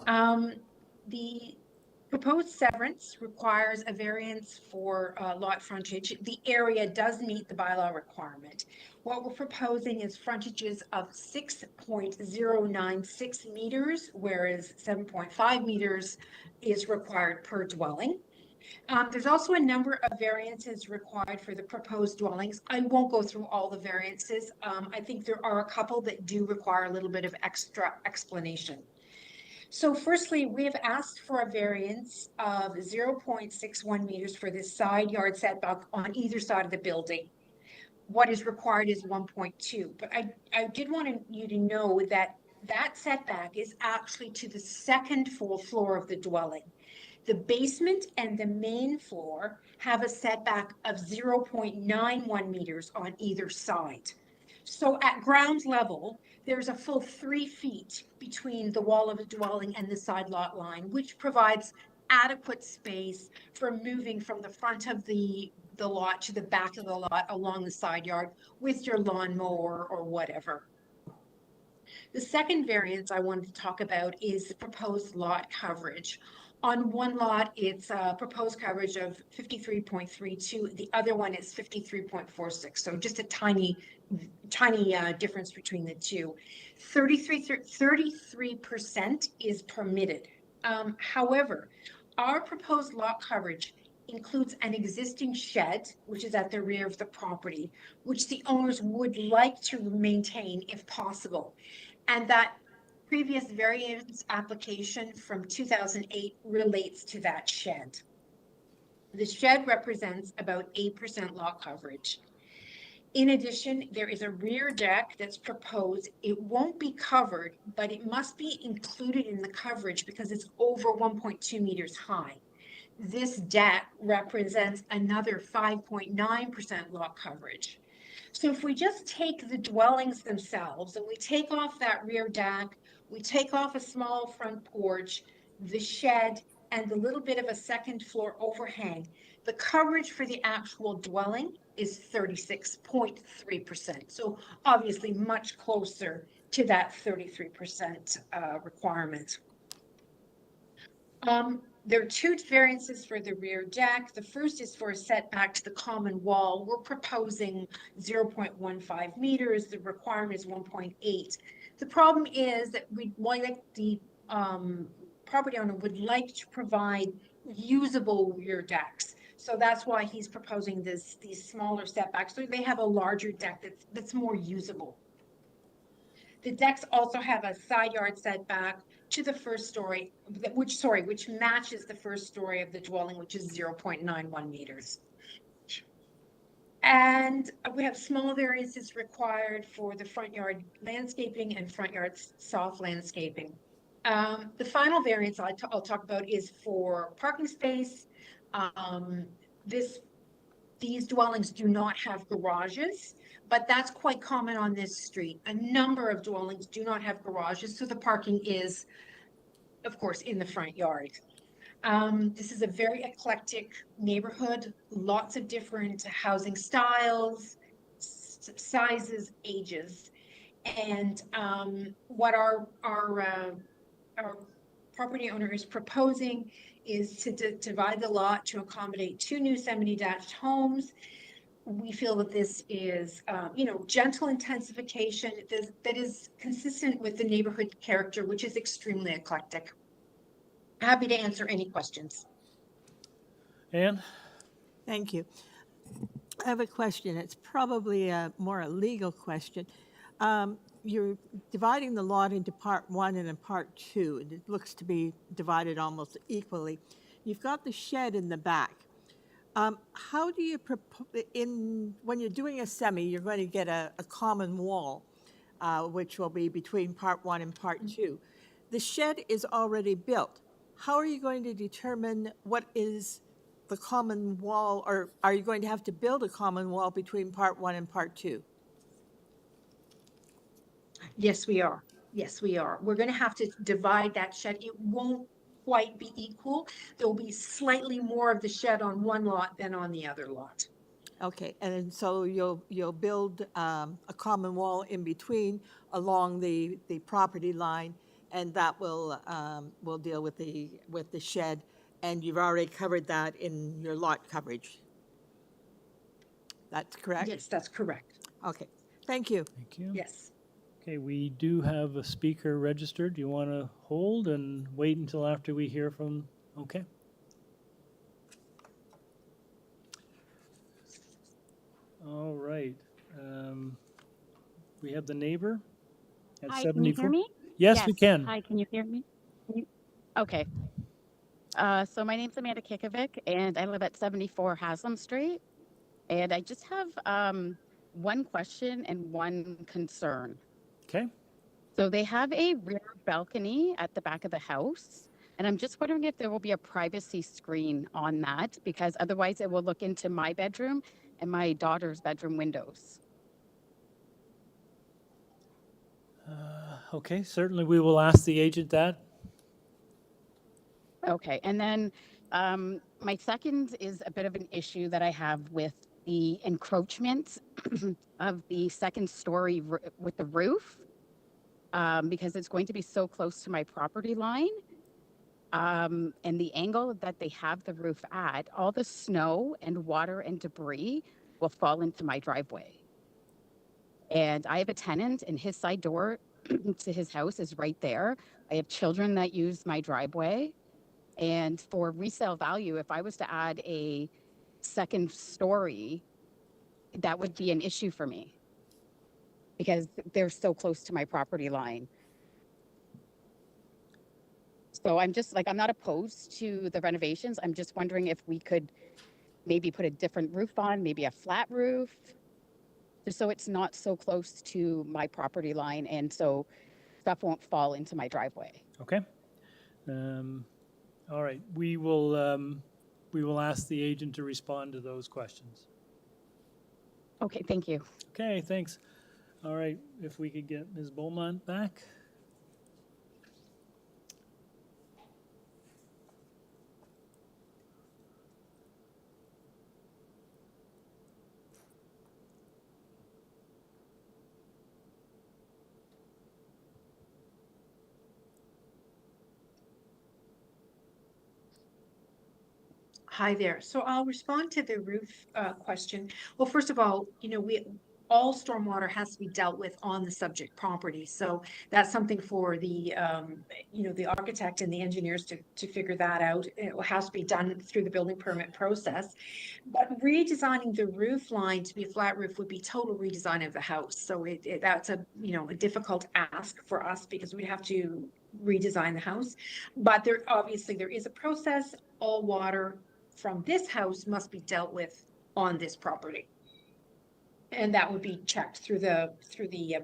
The Proposed severance requires a variance for lot frontage. The area does meet the bylaw requirement. What we're proposing is frontages of 6.096 meters, whereas 7.5 meters is required per dwelling. There's also a number of variances required for the proposed dwellings. I won't go through all the variances. I think there are a couple that do require a little bit of extra explanation. So firstly, we have asked for a variance of 0.61 meters for the side yard setback on either side of the building. What is required is 1.2, but I did want you to know that that setback is actually to the second full floor of the dwelling. The basement and the main floor have a setback of 0.91 meters on either side. So at ground level, there's a full 3 feet between the wall of the dwelling and the side lot line, which provides adequate space for moving from the front of the lot to the back of the lot along the side yard with your lawnmower or whatever. The second variance I wanted to talk about is the proposed lot coverage. On one lot, it's a proposed coverage of 53.32. The other one is 53.46. So just a tiny difference between the two. 33% is permitted. However, our proposed lot coverage includes an existing shed, which is at the rear of the property, which the owners would like to maintain if possible. And that previous variance application from 2008 relates to that shed. The shed represents about 8% lot coverage. In addition, there is a rear deck that's proposed. It won't be covered, but it must be included in the coverage because it's over 1.2 meters high. This deck represents another 5.9% lot coverage. So if we just take the dwellings themselves and we take off that rear deck, we take off a small front porch, the shed, and the little bit of a second floor overhang, the coverage for the actual dwelling is 36.3%. So obviously much closer to that 33% requirement. There are 2 variances for the rear deck. The first is for a setback to the common wall. We're proposing 0.15 meters. The requirement is 1.8. The problem is that the property owner would like to provide usable rear decks. So that's why he's proposing these smaller setbacks. So they have a larger deck that's more usable. The decks also have a side yard setback to the first story, which matches the first story of the dwelling, which is 0.91 meters. And we have small variances required for the front yard landscaping and front yard soft landscaping. The final variance I'll talk about is for parking space. These dwellings do not have garages, but that's quite common on this street. A number of dwellings do not have garages, so the parking is, of course, in the front yard. This is a very eclectic neighborhood, lots of different housing styles, sizes, ages. And what our property owner is proposing is to divide the lot to accommodate 2 new semi-detached homes. We feel that this is, gentle intensification that is consistent with the neighborhood character, which is extremely eclectic. Happy to answer any questions. Anne? Thank you. I have a question. It's probably more a legal question. You're dividing the lot into part 1 and in part 2, and it looks to be divided almost equally. You've got the shed in the back. How do you when you're doing a semi, you're going to get a common wall, which will be between part 1 and part 2. The shed is already built. How are you going to determine what is the common wall, or are you going to have to build a common wall between part 1 and part 2? Yes, we are. Yes, we are. We're going to have to divide that shed. It won't quite be equal. There will be slightly more of the shed on one lot than on the other lot. Okay, and so you'll build a common wall in between along the property line, and that will deal with the shed and you've already covered that in your lot coverage. That's correct? Yes, that's correct. Okay, thank you. Thank you. Yes. Okay, we do have a speaker registered. Do you want to hold and wait until after we hear from, okay? All right. We have the neighbor at Hi, 74. can you hear me? Yes, we can. Hi, can you hear me? Okay. So my name's Amanda Kikovic, and I live at 74 Haslam Street. And I just have one question and one concern. Okay. So they have a rear balcony at the back of the house, and I'm just wondering if there will be a privacy screen on that, because otherwise it will look into my bedroom and my daughter's bedroom windows. Okay, certainly we will ask the agent that. Okay, and then my second is a bit of an issue that I have with the encroachment of the second story with the roof, because it's going to be so close to my property line. And the angle that they have the roof at, all the snow and water and debris will fall into my driveway. And I have a tenant, and his side door to his house is right there. I have children that use my driveway. And for resale value, if I was to add a second story, that would be an issue for me because they're so close to my property line. So I'm just like, I'm not opposed to the renovations. I'm just wondering if we could maybe put a different roof on, maybe a flat roof, just so it's not so close to my property line and so stuff won't fall into my driveway. Okay. All right, we will ask the agent to respond to those questions. Okay, thank you. Okay, thanks. All right, if we could get Ms. Beaumont back. Hi there. So I'll respond to the roof question. Well, first of all, all stormwater has to be dealt with on the subject property. So that's something for the architect and the engineers to figure that out. It has to be done through the building permit process. But redesigning the roof line to be a flat roof would be total redesign of the house. So that's a difficult ask for us because we'd have to redesign the house. But there is a process. All water from this house must be dealt with on this property. And that would be checked through the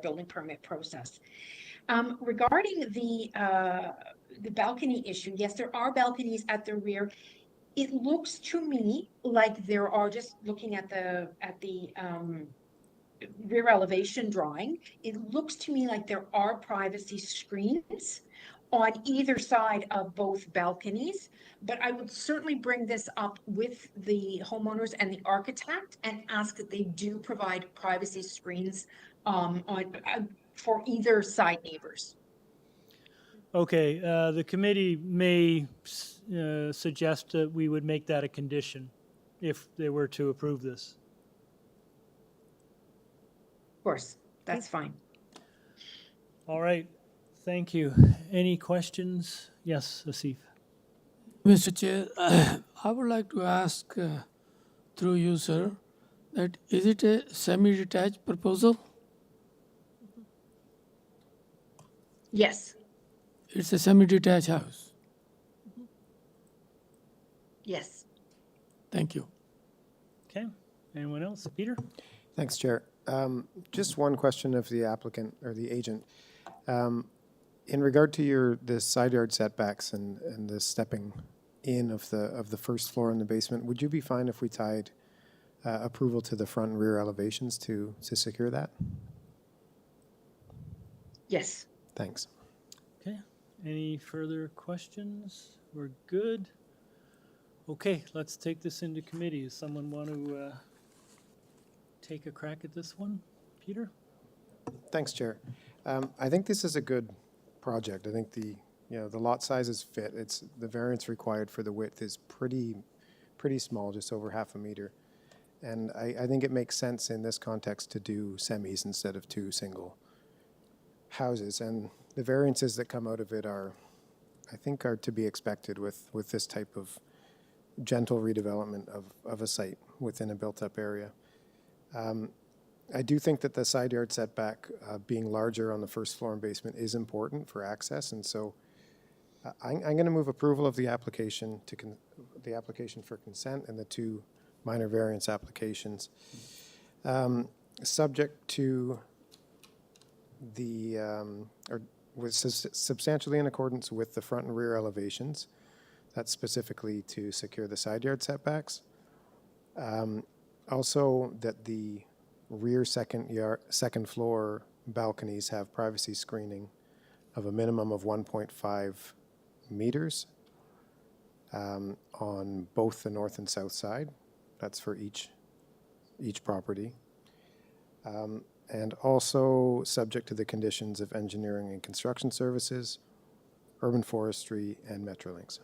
building permit process. Regarding the balcony issue, yes, there are balconies at the rear. It looks to me like there are, just looking at the rear elevation drawing, it looks to me like there are privacy screens on either side of both balconies, but I would certainly bring this up with the homeowners and the architect and ask that they do provide privacy screens for either side neighbors. Okay, the committee may suggest that we would make that a condition if they were to approve this. Of course, that's fine. All right, thank you. Any questions? Yes, Asif. Mr. Chair, I would like to ask through you, sir, that is it a semi-detached proposal? Yes. It's a semi-detached house. Yes. Thank you. Okay, anyone else? Peter? Thanks, Chair. Just one question of the applicant or the agent. In regard to the side yard setbacks and the stepping in of the first floor in the basement, would you be fine if we tied approval to the front and rear elevations to secure that? Yes. Thanks. Okay, any further questions? We're good. Okay, let's take this into committee. Does someone want to take a crack at this one? Peter? Thanks, Chair. I think this is a good project. I think the lot sizes fit. It's the variance required for the width is pretty small, just over half a meter. And I think it makes sense in this context to do semis instead of two single houses. And the variances that come out of it are to be expected with this type of gentle redevelopment of a site within a built-up area. I do think that the side yard setback being larger on the first floor and basement is important for access, and so I'm going to move approval of the application the application for consent and the two minor variance applications, subject to the or was substantially in accordance with the front and rear elevations. That's specifically to secure the side yard setbacks. Also, that the rear second floor balconies have privacy screening of a minimum of 1.5 meters on both the north and south side. That's for each property. And also subject to the conditions of engineering and construction services, urban forestry, and Metrolinx.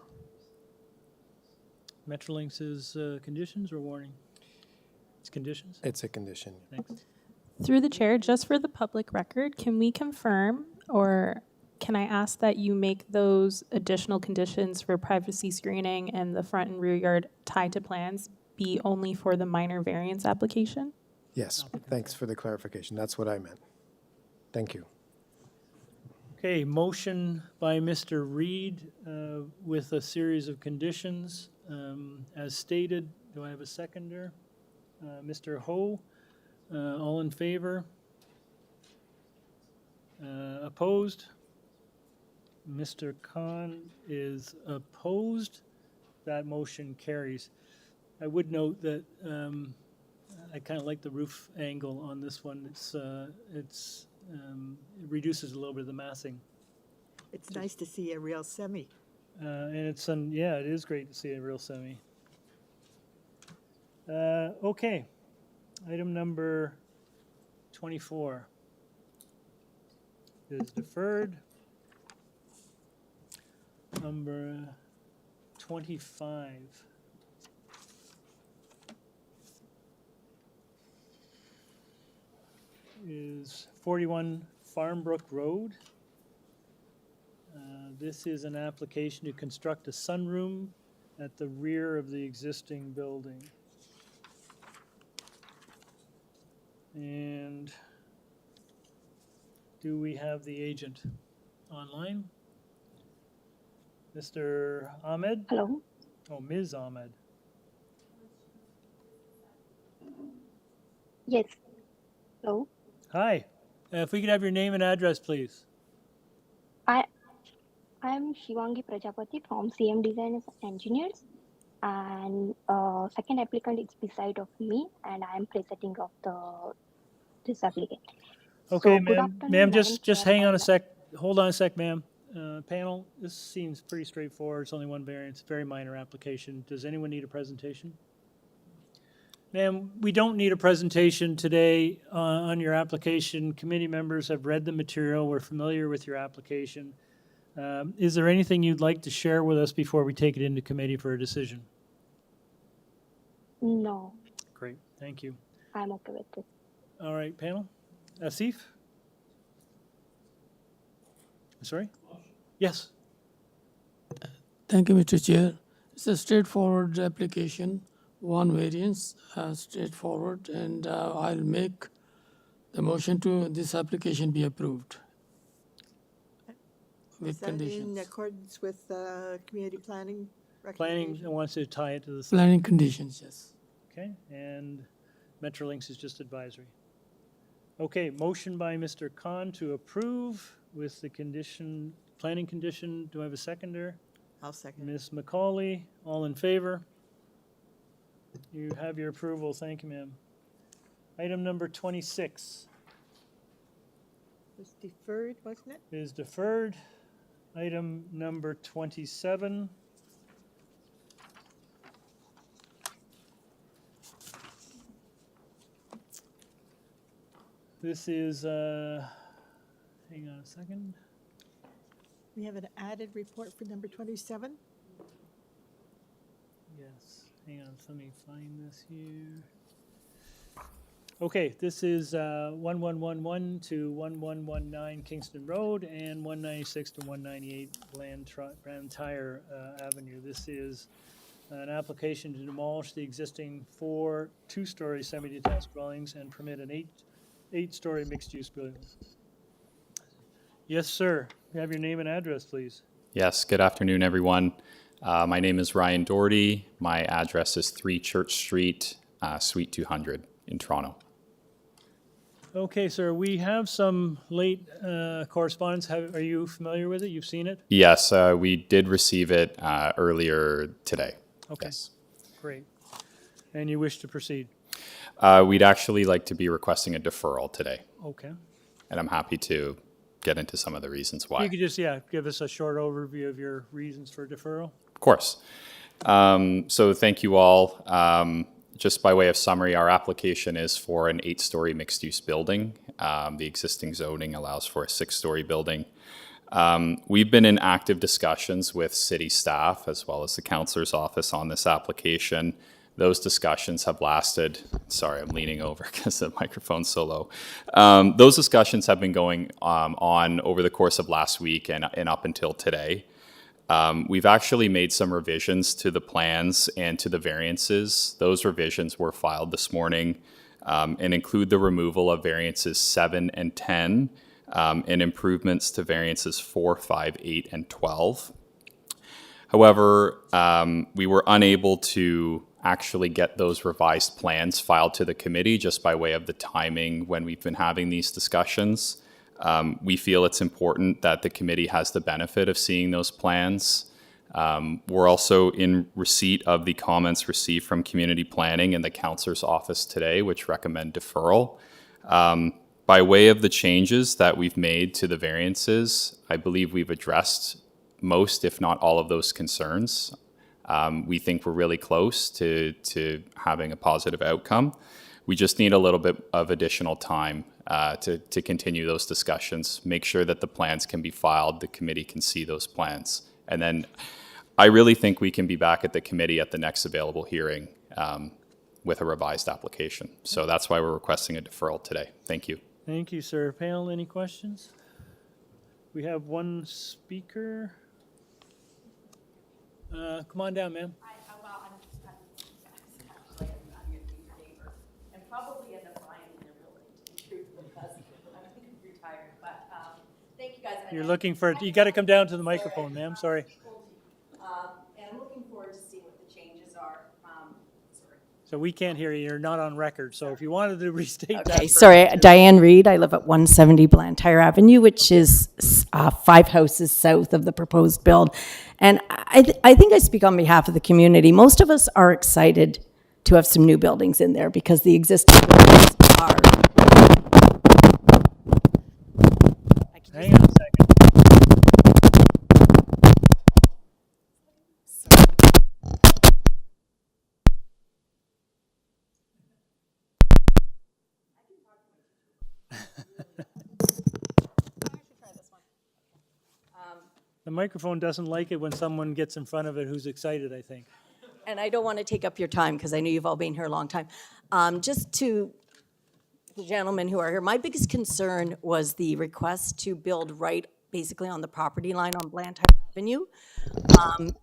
Metrolinx is conditions or warning? It's conditions? It's a condition. Thanks. Through the chair, just for the public record, can we confirm, or can I ask that you make those additional conditions for privacy screening and the front and rear yard tied to plans be only for the minor variance application? Yes, thanks for the clarification. That's what I meant. Thank you. Okay, motion by Mr. Reed with a series of conditions as stated. Do I have a seconder? Mr. Ho, all in favor? Opposed? Mr. Khan is opposed. That motion carries. I would note that I kind of like the roof angle on this one. It reduces a little bit of the massing. It's nice to see a real semi. And it is great to see a real semi. Okay, item number 24 is deferred. Number 25 is 41 Farmbrook Road. This is an application to construct a sunroom at the rear of the existing building. And do we have the agent online? Mr. Ahmed? Hello. Oh, Ms. Ahmed. Yes. Hello. Hi. If we could have your name and address, please. I'm Shivangi Prajapati from CM Designers and Engineers, and second applicant is beside of me, and I'm presenting of this applicant. Okay, So, good ma'am. afternoon, Ma'am, Madam just Chair hang on a and- sec. Hold on a sec, ma'am. Panel, this seems pretty straightforward. It's only one variance, very minor application. Does anyone need a presentation? Ma'am, we don't need a presentation today on your application. Committee members have read the material. We're familiar with your application. Is there anything you'd like to share with us before we take it into committee for a decision? No, Great, thank you. I'm okay with this. All right, panel. Asif? Sorry? Yes. Thank you, Mr. Chair. It's a straightforward application, one variance, straightforward, and I'll make the motion to this application be approved with Is that in conditions. accordance with community planning Planning recommendations? wants to tie it to the. Planning conditions, yes. Okay, and Metrolinx is just advisory. Okay, motion by Mr. Khan to approve with the planning condition. Do I have a seconder? I'll second. Ms. McCauley, all in favor? You have your approval. Thank you, ma'am. Item number 26 It was deferred, wasn't it? is deferred. Item number 27. This is, hang on a second. We have an added report for number 27. Yes, hang on, let me find this here. Okay, this is 1111 to 1119 Kingston Road and 196 to 198 Blantyre Avenue. This is an application to demolish the existing 4 two-story semi-detached dwellings and permit an eight-story mixed-use building. Yes, sir. You have your name and address, please. Yes, good afternoon, everyone. My name is Ryan Doherty. My address is 3 Church Street, Suite 200 in Toronto. Okay, sir, we have some late correspondence. Are you familiar with it? You've seen it? Yes, we did receive it earlier today. Okay, Yes. great. And you wish to proceed? We'd actually like to be requesting a deferral today, Okay. and I'm happy to get into some of the reasons why. You could just, give us a short overview of your reasons for deferral. Of course. So thank you all. Just by way of summary, our application is for an 8-story mixed-use building. The existing zoning allows for a 6-story building. We've been in active discussions with city staff as well as the councillor's office on this application. Those discussions have lasted, sorry, I'm leaning over because the microphone's so low. Those discussions have been going on over the course of last week and up until today. We've actually made some revisions to the plans and to the variances. Those revisions were filed this morning and include the removal of variances 7 and 10 and improvements to variances 4, 5, 8, and 12. However, we were unable to actually get those revised plans filed to the committee just by way of the timing when we've been having these discussions. We feel it's important that the committee has the benefit of seeing those plans. We're also in receipt of the comments received from community planning and the councillor's office today, which recommend deferral. By way of the changes that we've made to the variances, I believe we've addressed most, if not all, of those concerns. We think we're really close to having a positive outcome. We just need a little bit of additional time to continue those discussions, make sure that the plans can be filed, the committee can see those plans. And then I really think we can be back at the committee at the next available hearing with a revised application. So that's why we're requesting a deferral today. Thank you. Thank you, sir. Panel, any questions? We have one speaker. Come on down, ma'am. Probably end up buying their building, to be truthful, because I'm retired, but thank you guys. You're looking for, you got to come down to the microphone, ma'am, sorry. And I'm looking forward to seeing what the changes are. Sorry. So we can't hear you, you're not on record, so if you wanted to restate that. Okay, sorry, Diane Reed, I live at 170 Blantyre Avenue, which is 5 houses south of the proposed build. And I think I speak on behalf of the community. Most of us are excited to have some new buildings in there because the existing buildings are. Hang on a second. The microphone doesn't like it when someone gets in front of it who's excited, I think. And I don't want to take up your time because I know you've all been here a long time. Just to the gentlemen who are here, my biggest concern was the request to build right basically on the property line on Blantyre Avenue.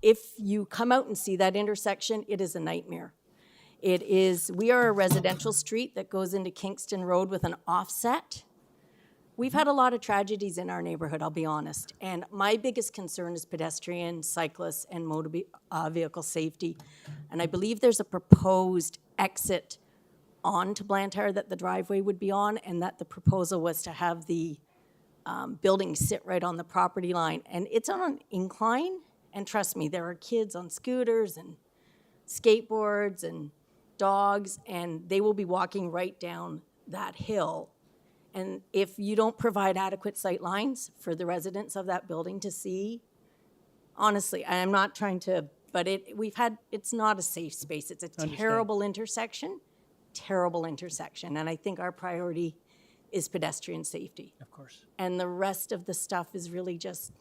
If you come out and see that intersection, it is a nightmare. We are a residential street that goes into Kingston Road with an offset. We've had a lot of tragedies in our neighborhood, I'll be honest. And my biggest concern is pedestrian, cyclists, and motor vehicle safety. And I believe there's a proposed exit onto Blantyre that the driveway would be on, and that the proposal was to have the building sit right on the property line. And it's on an incline, and trust me, there are kids on scooters and skateboards and dogs, and they will be walking right down that hill. And if you don't provide adequate sight lines for the residents of that building to see, honestly, I'm not trying to, but it's not a safe space. It's a terrible intersection, and I think our priority is pedestrian safety. Of course. And the rest of the stuff is really just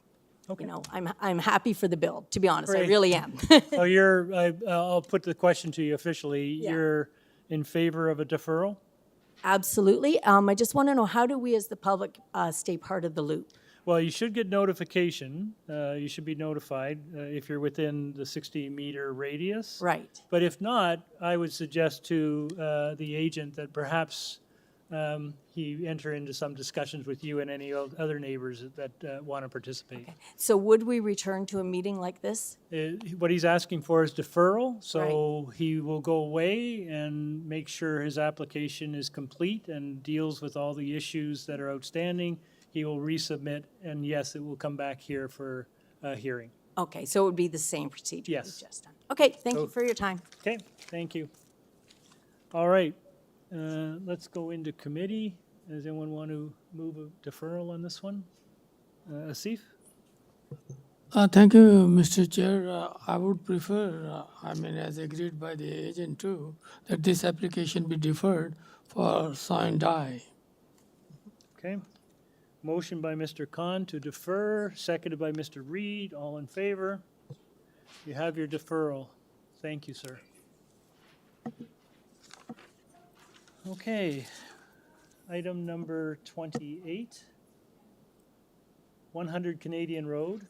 You know, I'm happy for the build, to be honest, I Great. really am. So I'll put the question to you officially. You're in favor of a deferral? Absolutely. I just want to know, how do we as the public stay part of the loop? Well, you should get notification. You should be notified if you're within the 60-meter radius. Right. But if not, I would suggest to the agent that perhaps he enter into some discussions with you and any other neighbors that want to participate. So would we return to a meeting like this? What he's asking for is deferral, so he will go away and make sure his application is complete and deals with all the issues that are outstanding. He will resubmit, and yes, it will come back here for a hearing. Okay, so it would be the same procedure Yes. we've just done. Okay, thank you for your time. Okay, thank you. All right, let's go into committee. Does anyone want to move a deferral on this one? Asif? Thank you, Mr. Chair. I would prefer, as agreed by the agent too, that this application be deferred for sign die. Okay. Motion by Mr. Khan to defer, seconded by Mr. Reed. All in favor? You have your deferral. Thank you, sir. Okay. Item number 28, 100 Canadian Road.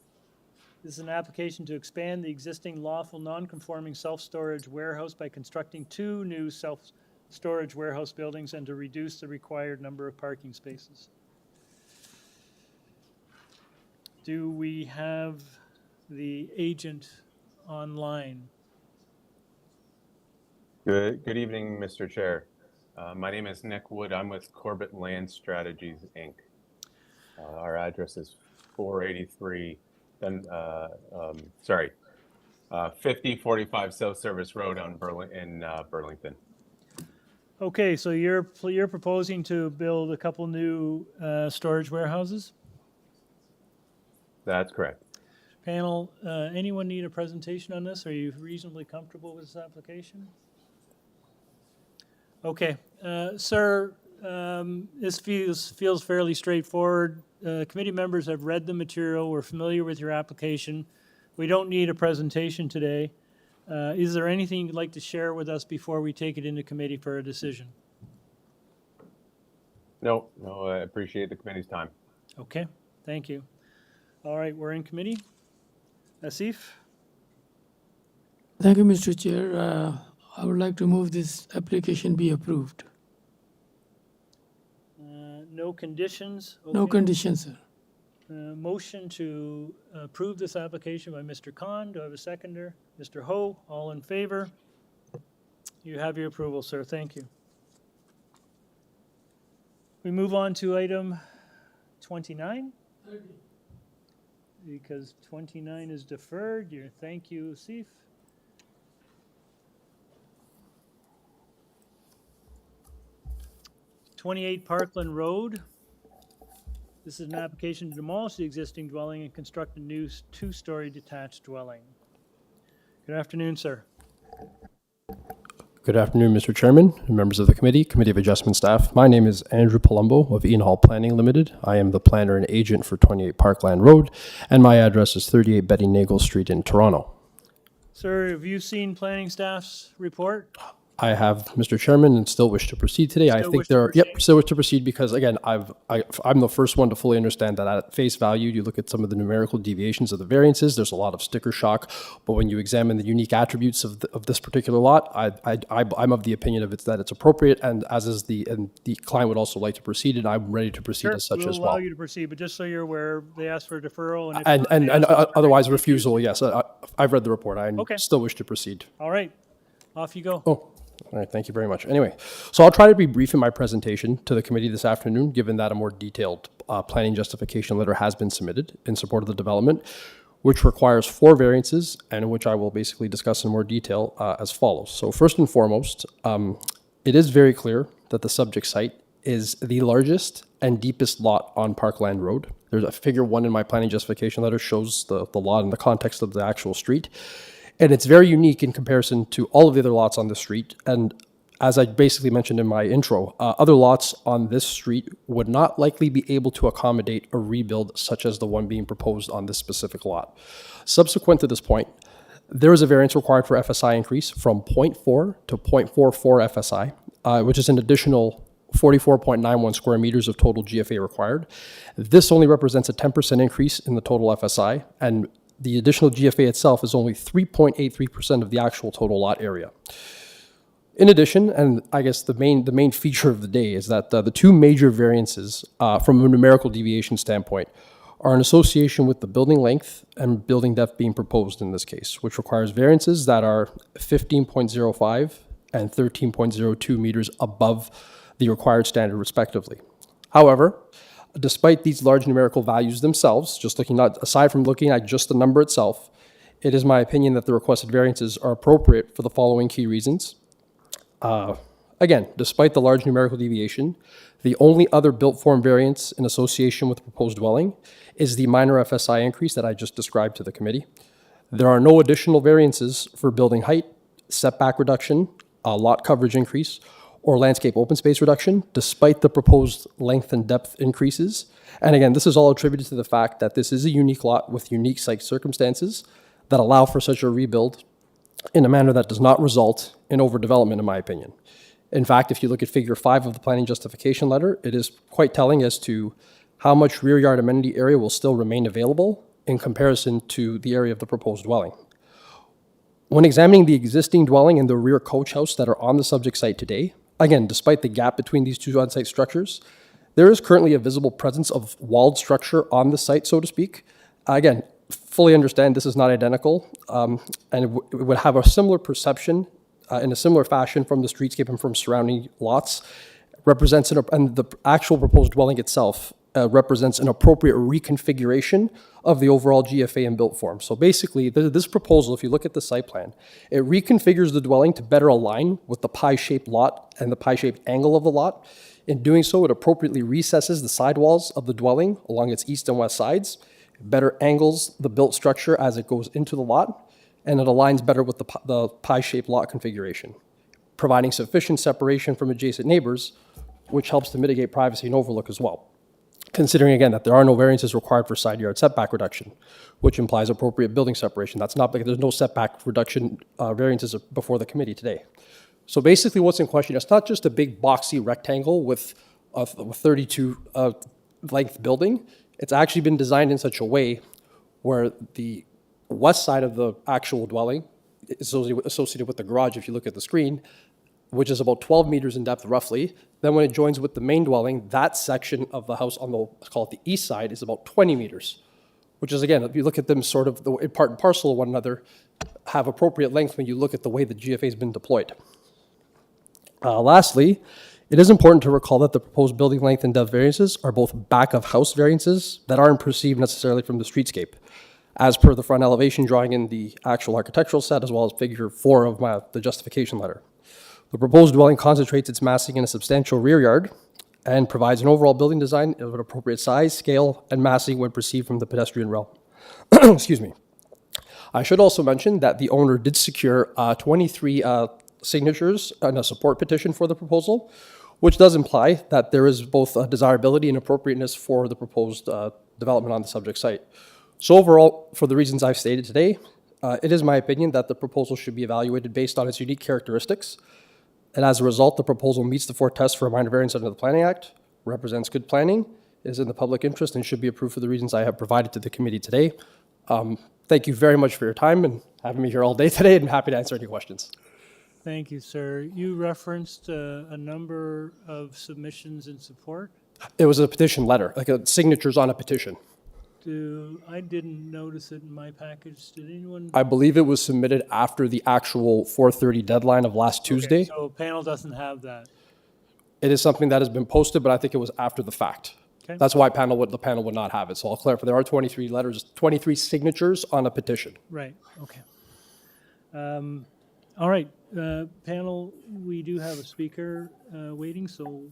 This is an application to expand the existing lawful non-conforming self-storage warehouse by constructing 2 new self-storage warehouse buildings and to reduce the required number of parking spaces. Do we have the agent online? Good evening, Mr. Chair. My name is Nick Wood. I'm with Corbett Land Strategies, Inc. Our address is 483, 5045 South Service Road in Burlington. Okay, so you're proposing to build a couple new storage warehouses? That's correct. Panel, anyone need a presentation on this? Are you reasonably comfortable with this application? Okay, sir, this feels fairly straightforward. Committee members have read the material. We're familiar with your application. We don't need a presentation today. Is there anything you'd like to share with us before we take it into committee for a decision? No, I appreciate the committee's time. Okay, thank you. All right, we're in committee. Asif? Thank you, Mr. Chair. I would like to move this application be approved. No conditions? No Okay. conditions, sir. Motion to approve this application by Mr. Khan. Do I have a seconder? Mr. Ho, all in favor? You have your approval, sir. Thank you. We move on to item 29. 30. Because 29 is deferred. Thank you, Asif. '28 Parkland Road. This is an application to demolish the existing dwelling and construct a new 2-story detached dwelling. Good afternoon, sir. Good afternoon, Mr. Chairman and members of the Committee of Adjustment staff. My name is Andrew Palumbo of Ian Hall Planning Limited. I am the planner and agent for 28 Parkland Road, and my address is 38 Betty Nagel Street in Toronto. Sir, have you seen planning staff's report? I have, Mr. Chairman, and still wish to proceed today. I think there are, still wish to proceed because, again, I'm the first one to fully understand that at face value, you look at some of the numerical deviations of the variances, there's a lot of sticker shock, but when you examine the unique attributes of this particular lot, I'm of the opinion that it's appropriate, and the client would also like to proceed, and I'm ready to proceed as such as We'll well. allow you to proceed, but just so you're aware, they asked for a deferral. And otherwise refusal, yes. I've read the report. I still wish to proceed. All right, off you go. Oh. All right, thank you very much. Anyway, so I'll try to be brief in my presentation to the committee this afternoon, given that a more detailed planning justification letter has been submitted in support of the development, which requires 4 variances, and which I will basically discuss in more detail as follows. So first and foremost, it is very clear that the subject site is the largest and deepest lot on Parkland Road. There's a figure 1 in my planning justification letter shows the lot in the context of the actual street. And it's very unique in comparison to all of the other lots on the street. And as I basically mentioned in my intro, other lots on this street would not likely be able to accommodate a rebuild such as the one being proposed on this specific lot. Subsequent to this point, there is a variance required for FSI increase from 0.4 to 0.44 FSI, which is an additional 44.91 square meters of total GFA required. This only represents a 10% increase in the total FSI, and the additional GFA itself is only 3.83% of the actual total lot area. In addition, and I guess the main feature of the day is that the two major variances from a numerical deviation standpoint are in association with the building length and building depth being proposed in this case, which requires variances that are 15.05 and 13.02 meters above the required standard respectively. However, despite these large numerical values themselves, aside from looking at just the number itself, it is my opinion that the requested variances are appropriate for the following key reasons. Again, despite the large numerical deviation, the only other built form variance in association with the proposed dwelling is the minor FSI increase that I just described to the committee. There are no additional variances for building height, setback reduction, lot coverage increase, or landscape open space reduction, despite the proposed length and depth increases. And again, this is all attributed to the fact that this is a unique lot with unique site circumstances that allow for such a rebuild in a manner that does not result in overdevelopment, in my opinion. In fact, if you look at figure 5 of the planning justification letter, it is quite telling as to how much rear yard amenity area will still remain available in comparison to the area of the proposed dwelling. When examining the existing dwelling and the rear coach house that are on the subject site today, again, despite the gap between these two on-site structures, there is currently a visible presence of walled structure on the site, so to speak. Again, fully understand this is not identical, and it would have a similar perception in a similar fashion from the streetscape and from surrounding lots, and the actual proposed dwelling itself represents an appropriate reconfiguration of the overall GFA and built form. So basically, this proposal, if you look at the site plan, it reconfigures the dwelling to better align with the pie-shaped lot and the pie-shaped angle of the lot. In doing so, it appropriately recesses the sidewalls of the dwelling along its east and west sides, better angles the built structure as it goes into the lot, and it aligns better with the pie-shaped lot configuration, providing sufficient separation from adjacent neighbors, which helps to mitigate privacy and overlook as well. Considering again that there are no variances required for side yard setback reduction, which implies appropriate building separation. That's not because there's no setback reduction variances before the committee today. So basically what's in question, it's not just a big boxy rectangle with a 32 length building. It's actually been designed in such a way where the west side of the actual dwelling is associated with the garage, if you look at the screen, which is about 12 meters in depth roughly. Then when it joins with the main dwelling, that section of the house on the, let's call it the east side, is about 20 meters, which is, again, if you look at them sort of part and parcel of one another, have appropriate length when you look at the way the GFA has been deployed. Lastly, it is important to recall that the proposed building length and depth variances are both back of house variances that aren't perceived necessarily from the streetscape, as per the front elevation drawing in the actual architectural set, as well as figure 4 of the justification letter. The proposed dwelling concentrates its massing in a substantial rear yard and provides an overall building design of an appropriate size, scale, and massing when perceived from the pedestrian realm. Excuse me. I should also mention that the owner did secure 23 signatures and a support petition for the proposal, which does imply that there is both a desirability and appropriateness for the proposed development on the subject site. So overall, for the reasons I've stated today, it is my opinion that the proposal should be evaluated based on its unique characteristics. And as a result, the proposal meets the 4 tests for a minor variance under the Planning Act, represents good planning, is in the public interest, and should be approved for the reasons I have provided to the committee today. Thank you very much for your time and having me here all day today, and I'm happy to answer any questions. Thank you, sir. You referenced a number of submissions in support. It was a petition letter, like signatures on a petition. I didn't notice it in my package. Did anyone? I believe it was submitted after the actual 4:30 deadline of last Tuesday. Okay, so panel doesn't have that. It is something that has been posted, but I think it was after the fact. Okay. That's why the panel would not have it. So I'll clarify. There are 23 letters, 23 signatures on a petition. Right. Okay. All right, panel. We do have a speaker waiting. So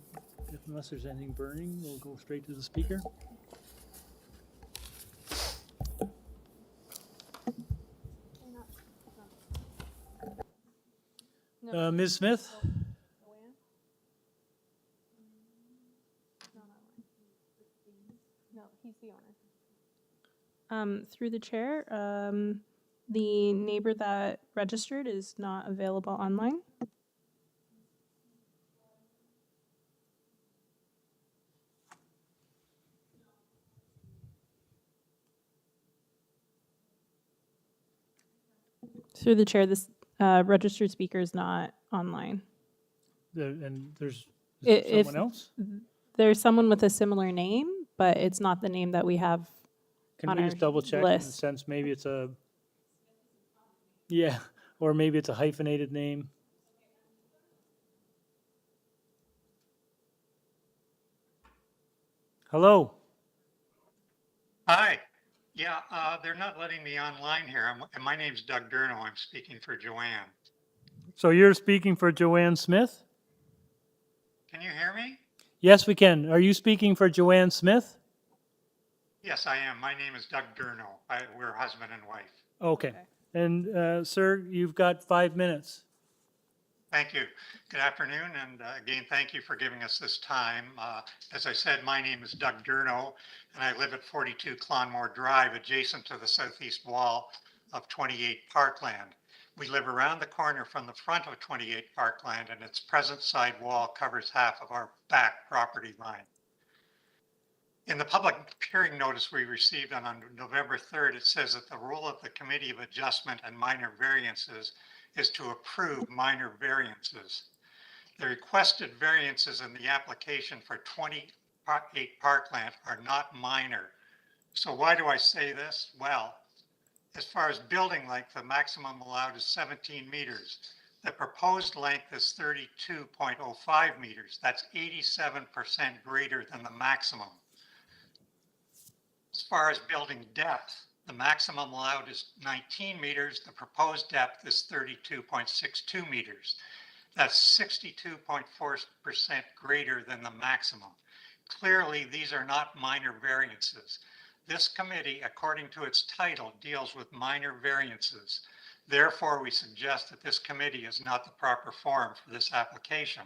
unless there's anything burning, we'll go straight to the speaker. Ms. Smith? he's the owner. Through the chair, the neighbor that registered is not available online. Through the chair, this registered speaker is not online. And there's If someone else? there's someone with a similar name, but it's not the name that we have Can on we our just double check in the list. sense maybe it's a, yeah, or maybe it's a hyphenated name? Hello? Hi. Yeah, they're not letting me online here. And my name's Doug Durno. I'm speaking for Joanne. So you're speaking for Joanne Smith? Can you hear me? Yes, we can. Are you speaking for Joanne Smith? Yes, I am. My name is Doug Durno. We're husband and wife. Okay. And sir, you've got 5 minutes. Thank you. Good afternoon. And again, thank you for giving us this time. As I said, my name is Doug Durno, and I live at 42 Clonmore Drive, adjacent to the southeast wall of 28 Parkland. We live around the corner from the front of 28 Parkland, and its present side wall covers half of our back property line. In the public hearing notice we received on November 3rd, it says that the role of the Committee of Adjustment and Minor Variances is to approve minor variances. The requested variances in the application for 28 Parkland are not minor. So why do I say this? Well, as far as building length, the maximum allowed is 17 meters. The proposed length is 32.05 meters. That's 87% greater than the maximum. As far as building depth, the maximum allowed is 19 meters. The proposed depth is 32.62 meters. That's 62.4% greater than the maximum. Clearly, these are not minor variances. This committee, according to its title, deals with minor variances. Therefore, we suggest that this committee is not the proper forum for this application.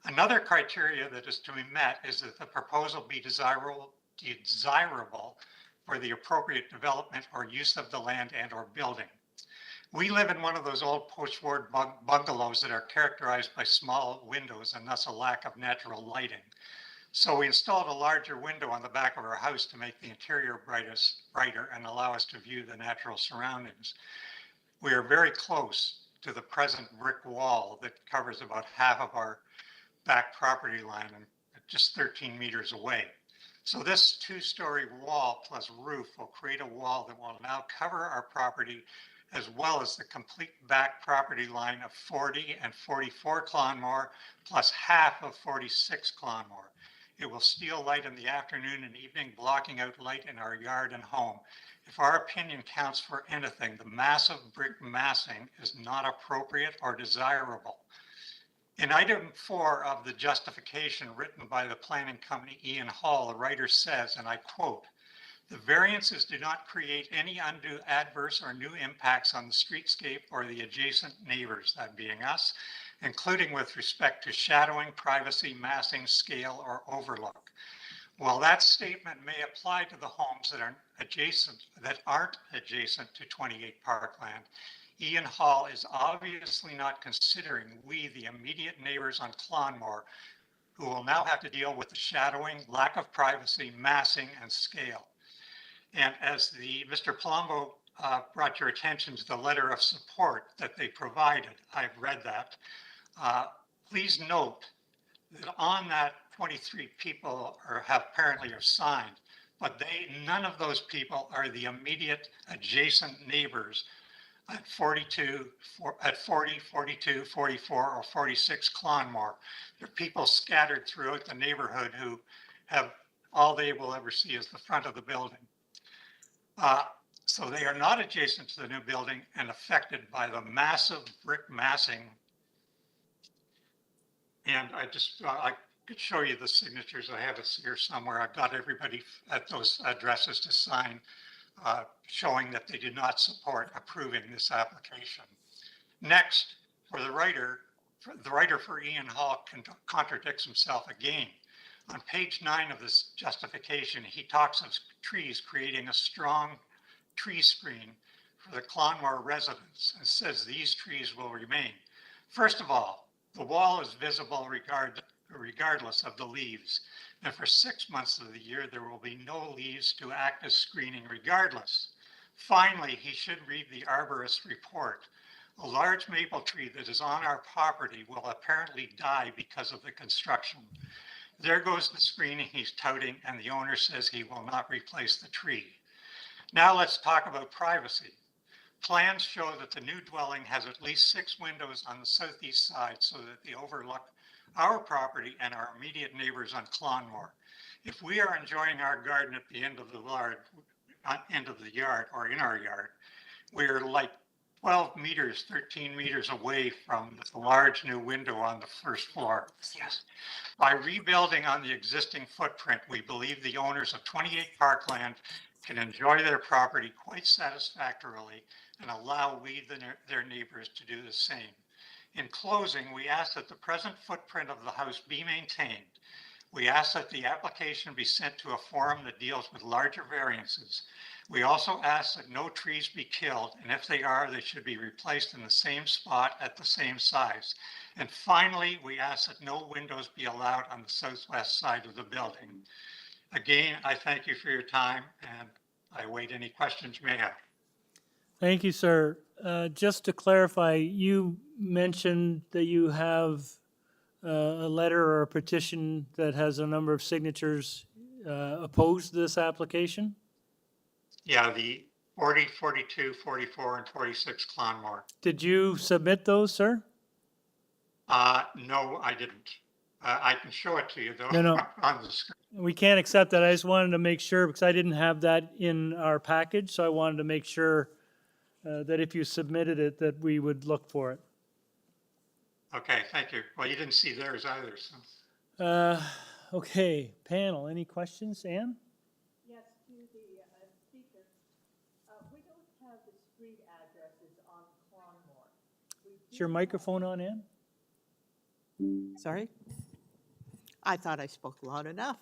Another criteria that is to be met is that the proposal be desirable for the appropriate development or use of the land and or building. We live in one of those old post-war bungalows that are characterized by small windows and thus a lack of natural lighting. So we installed a larger window on the back of our house to make the interior brighter and allow us to view the natural surroundings. We are very close to the present brick wall that covers about half of our back property line and just 13 meters away. So this 2-story wall plus roof will create a wall that will now cover our property as well as the complete back property line of 40 and 44 Clonmore plus half of 46 Clonmore. It will steal light in the afternoon and evening, blocking out light in our yard and home. If our opinion counts for anything, the massive brick massing is not appropriate or desirable. In item 4 of the justification written by the planning company Ian Hall, the writer says, and I quote, "The variances do not create any undue adverse or new impacts on the streetscape or the adjacent neighbors," that being us, "including with respect to shadowing, privacy, massing, scale, or overlook." While that statement may apply to the homes that aren't adjacent to 28 Parkland, Ian Hall is obviously not considering we, the immediate neighbors on Clonmore, who will now have to deal with the shadowing, lack of privacy, massing, and scale. And as Mr. Palumbo brought your attention to the letter of support that they provided, I've read that. Please note that on that 23 people apparently signed, but none of those people are the immediate adjacent neighbors at 40, 42, 44, or 46 Clonmore. There are people scattered throughout the neighborhood who have all they will ever see is the front of the building. So they are not adjacent to the new building and affected by the massive brick massing. And I could show you the signatures. I have it here somewhere. I've got everybody at those addresses to sign, showing that they did not support approving this application. Next, for the writer for Ian Hall contradicts himself again. On page 9 of this justification, he talks of trees creating a strong tree screen for the Clonmore residents and says these trees will remain. First of all, the wall is visible regardless of the leaves. And for 6 months of the year, there will be no leaves to act as screening regardless. Finally, he should read the arborist report. A large maple tree that is on our property will apparently die because of the construction. There goes the screening he's touting, and the owner says he will not replace the tree. Now let's talk about privacy. Plans show that the new dwelling has at least 6 windows on the southeast side so that they overlook our property and our immediate neighbors on Clonmore. If we are enjoying our garden at the end of the yard or in our yard, we're like 12 meters, 13 meters away from the large new window on the first floor. Yes. By rebuilding on the existing footprint, we believe the owners of 28 Parkland can enjoy their property quite satisfactorily and allow their neighbors to do the same. In closing, we ask that the present footprint of the house be maintained. We ask that the application be sent to a forum that deals with larger variances. We also ask that no trees be killed, and if they are, they should be replaced in the same spot at the same size. And finally, we ask that no windows be allowed on the southwest side of the building. Again, I thank you for your time, and I await any questions you may have. Thank you, sir. Just to clarify, you mentioned that you have a letter or a petition that has a number of signatures opposed to this application? Yeah, the 40, 42, 44, and 46 Clonmore. Did you submit those, sir? No, I didn't. I can show it to you, though, No. on the screen. We can't accept that. I just wanted to make sure, because I didn't have that in our package, so I wanted to make sure that if you submitted it, that we would look for it. Okay, thank you. Well, you didn't see theirs either, so. Okay, panel, any questions? Ann? Yes, to the speaker. We don't have the street addresses on Clonmore. Is your microphone on, Ann? Sorry? I thought I spoke loud enough.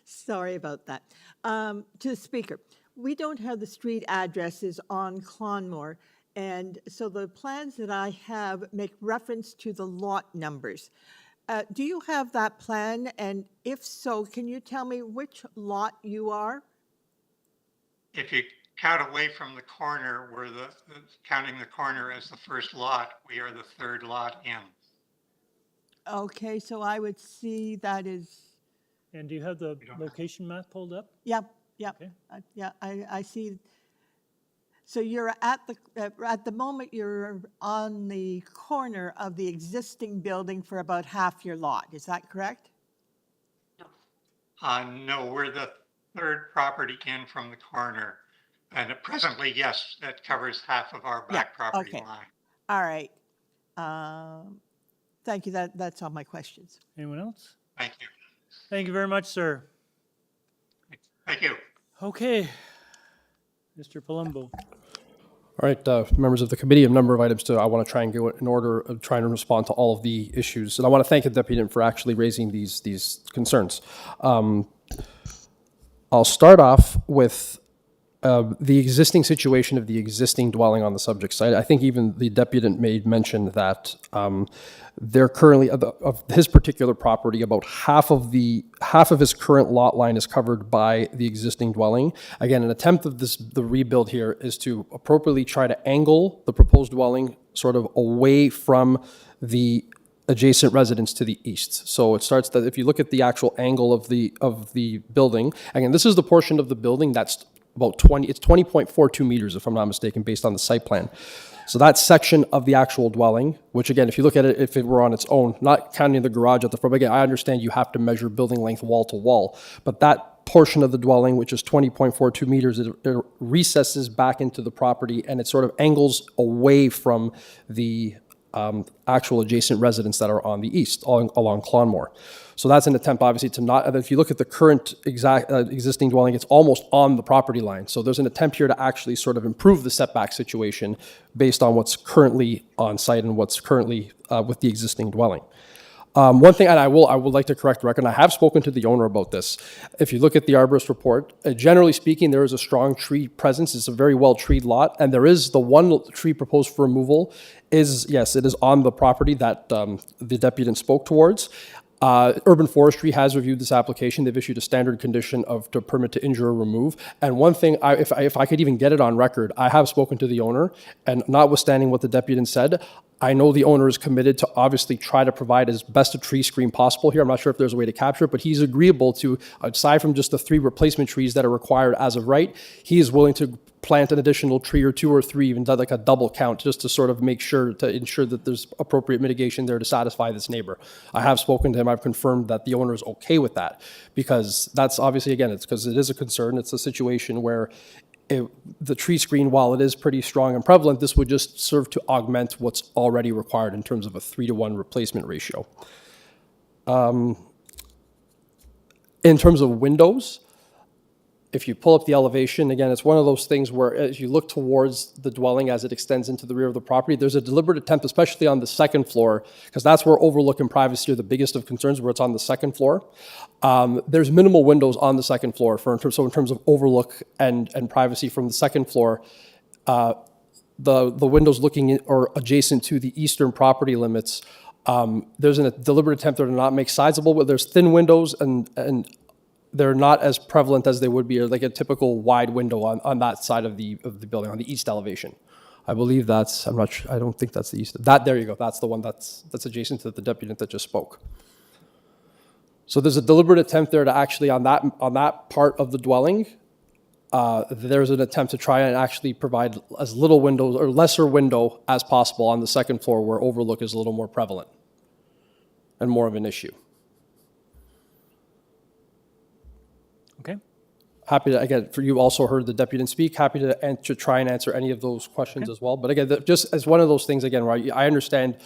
Sorry about that. To the speaker, we don't have the street addresses on Clonmore, and so the plans that I have make reference to the lot numbers. Do you have that plan? And if so, can you tell me which lot you are? If you count away from the corner, we're counting the corner as the first lot, we are the third lot in. Okay, so I would see that is, And do you have the location map pulled up? yeah, Okay. yeah, I see. So you're at the moment, you're on the corner of the existing building for about half your lot, is that correct? No, we're the third property in from the corner. And presently, yes, that covers half of our back property okay. line. All right. Thank you, that's all my questions. Anyone else? Thank you. Thank you very much, sir. Thank you. Okay. Mr. Palumbo. All right, members of the committee, a number of items I want to try and go in order of trying to respond to all of the issues. And I want to thank the deputy for actually raising these concerns. I'll start off with the existing situation of the existing dwelling on the subject site. I think even the deputy made mention that they're currently of his particular property, about half of his current lot line is covered by the existing dwelling. Again, an attempt of the rebuild here is to appropriately try to angle the proposed dwelling sort of away from the adjacent residence to the east. So it starts that if you look at the actual angle of the building, again, this is the portion of the building that's about 20.42 meters, if I'm not mistaken, based on the site plan. So that section of the actual dwelling, which again, if you look at it, if it were on its own, not counting the garage at the front, again, I understand you have to measure building length wall to wall, but that portion of the dwelling, which is 20.42 meters, it recesses back into the property and it sort of angles away from the actual adjacent residents that are on the east, along Clonmore. So that's an attempt, obviously, to not, if you look at the current existing dwelling, it's almost on the property line. So there's an attempt here to actually sort of improve the setback situation based on what's currently on site and what's currently with the existing dwelling. One thing, and I would like to correct the record, and I have spoken to the owner about this. If you look at the arborist report, generally speaking, there is a strong tree presence. It's a very well-treed lot, and there is the one tree proposed for removal is, yes, it is on the property that the deputant spoke towards. Urban Forestry has reviewed this application. They've issued a standard condition to permit to injure or remove. And one thing, if I could even get it on record, I have spoken to the owner, and notwithstanding what the deputant said, I know the owner is committed to obviously try to provide as best a tree screen possible here. I'm not sure if there's a way to capture it, but he's agreeable to, aside from just the 3 replacement trees that are required as of right, he is willing to plant an additional tree or 2 or 3, even like a double count, just to sort of ensure that there's appropriate mitigation there to satisfy this neighbor. I have spoken to him. I've confirmed that the owner is okay with that, because that's obviously, again, it's because it is a concern. It's a situation where the tree screen, while it is pretty strong and prevalent, this would just serve to augment what's already required in terms of a 3-to-1 replacement ratio. In terms of windows, if you pull up the elevation, again, it's one of those things where as you look towards the dwelling as it extends into the rear of the property, there's a deliberate attempt, especially on the second floor, because that's where overlook and privacy are the biggest of concerns, where it's on the second floor. There's minimal windows on the second floor, so in terms of overlook and privacy from the second floor, the windows looking in, or adjacent to the eastern property limits, there's a deliberate attempt there to not make sizable, but there's thin windows and they're not as prevalent as they would be, or like a typical wide window on that side of the building, on the east elevation. I believe that's, I'm not sure, I don't think that's the east. There you go. That's the one that's adjacent to the deputant that just spoke. So there's a deliberate attempt there to actually, on that part of the dwelling, there's an attempt to try and actually provide as little windows or lesser window as possible on the second floor, where overlook is a little more prevalent and more of an issue. Okay. Happy to, again, for you also heard the deputant speak, happy to try and answer any of those questions as well. But again, just as one of those things, again, where I understand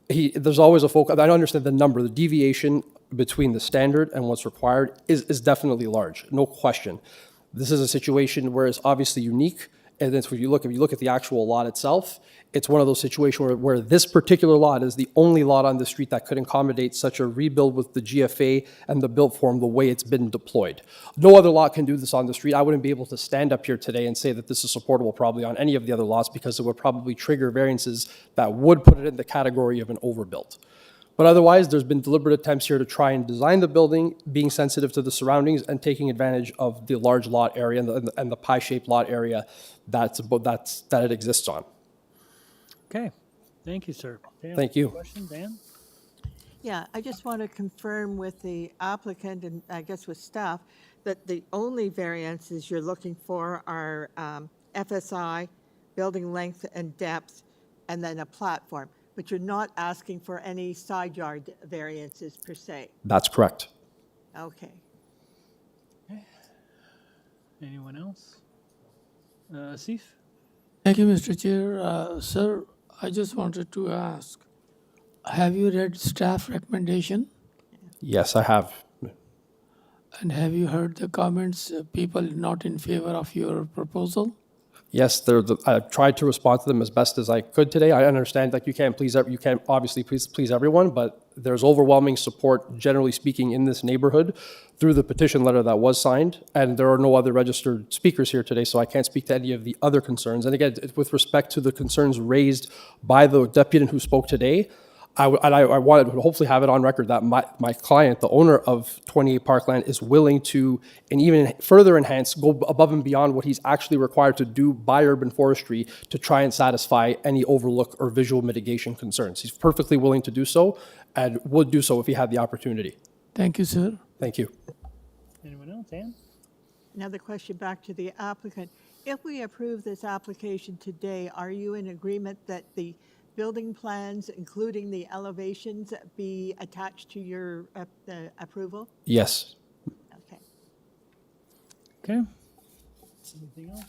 there's always a focus, I understand the number, the deviation between the standard and what's required is definitely large, no question. This is a situation where it's obviously unique, and then if you look at the actual lot itself, it's one of those situations where this particular lot is the only lot on the street that could accommodate such a rebuild with the GFA and the built form the way it's been deployed. No other lot can do this on the street. I wouldn't be able to stand up here today and say that this is supportable probably on any of the other lots, because it would probably trigger variances that would put it in the category of an overbuilt. But otherwise, there's been deliberate attempts here to try and design the building, being sensitive to the surroundings and taking advantage of the large lot area and the pie-shaped lot area that it exists on. Okay. Thank you, sir. Dan, Thank you. Question, Dan? Yeah, I just want to confirm with the applicant and I guess with staff that the only variances you're looking for are FSI, building length and depth, and then a platform. But you're not asking for any side yard variances per se. That's correct. Okay. Anyone else? Asif? Thank you, Mr. Chair. Sir, I just wanted to ask, have you read staff recommendation? Yes, I have. And have you heard the comments, people not in favor of your proposal? Yes, I've tried to respond to them as best as I could today. I understand that you can't obviously please everyone, but there's overwhelming support, generally speaking, in this neighborhood through the petition letter that was signed, and there are no other registered speakers here today, so I can't speak to any of the other concerns. And again, with respect to the concerns raised by the deputant who spoke today, I wanted to hopefully have it on record that my client, the owner of 28 Parkland, is willing to, and even further enhance, go above and beyond what he's actually required to do by urban forestry to try and satisfy any overlook or visual mitigation concerns. He's perfectly willing to do so and would do so if he had the opportunity. Thank you, sir. Thank you. Anyone else, Ann? Another question back to the applicant. If we approve this application today, are you in agreement that the building plans, including the elevations, be attached to your approval? Yes. Okay. Okay. Anything else?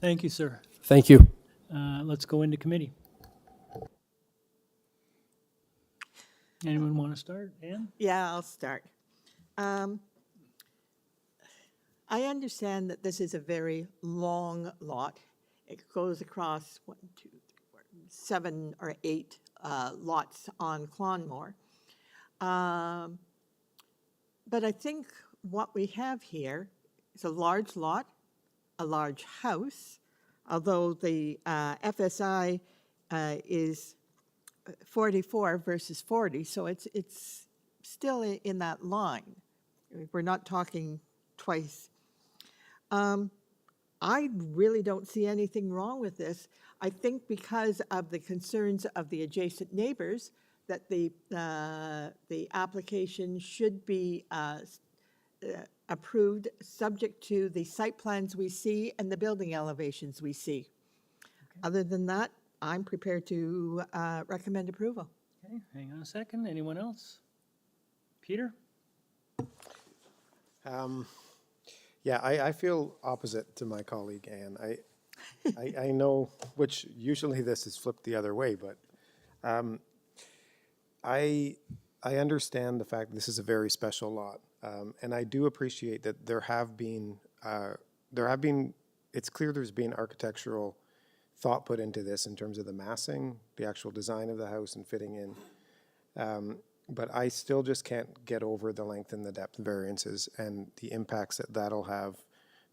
Thank you, sir. Thank you. Let's go into committee. Anyone want to start? Ann? Yeah, I'll start. I understand that this is a very long lot. It goes across 7 or 8 lots on Clonmore. But I think what we have here is a large lot, a large house, although the FSI is 44 versus 40, so it's still in that line. We're not talking twice. I really don't see anything wrong with this. I think because of the concerns of the adjacent neighbors, that the application should be approved subject to the site plans we see and the building elevations we see. Other than that, I'm prepared to recommend approval. Okay, hang on a second. Anyone else? Peter? Yeah, I feel opposite to my colleague, Anne. I know, which usually this is flipped the other way, but I understand the fact this is a very special lot, and I do appreciate that there have been, it's clear there's been architectural thought put into this in terms of the massing, the actual design of the house and fitting in. But I still just can't get over the length and the depth variances and the impacts that that'll have,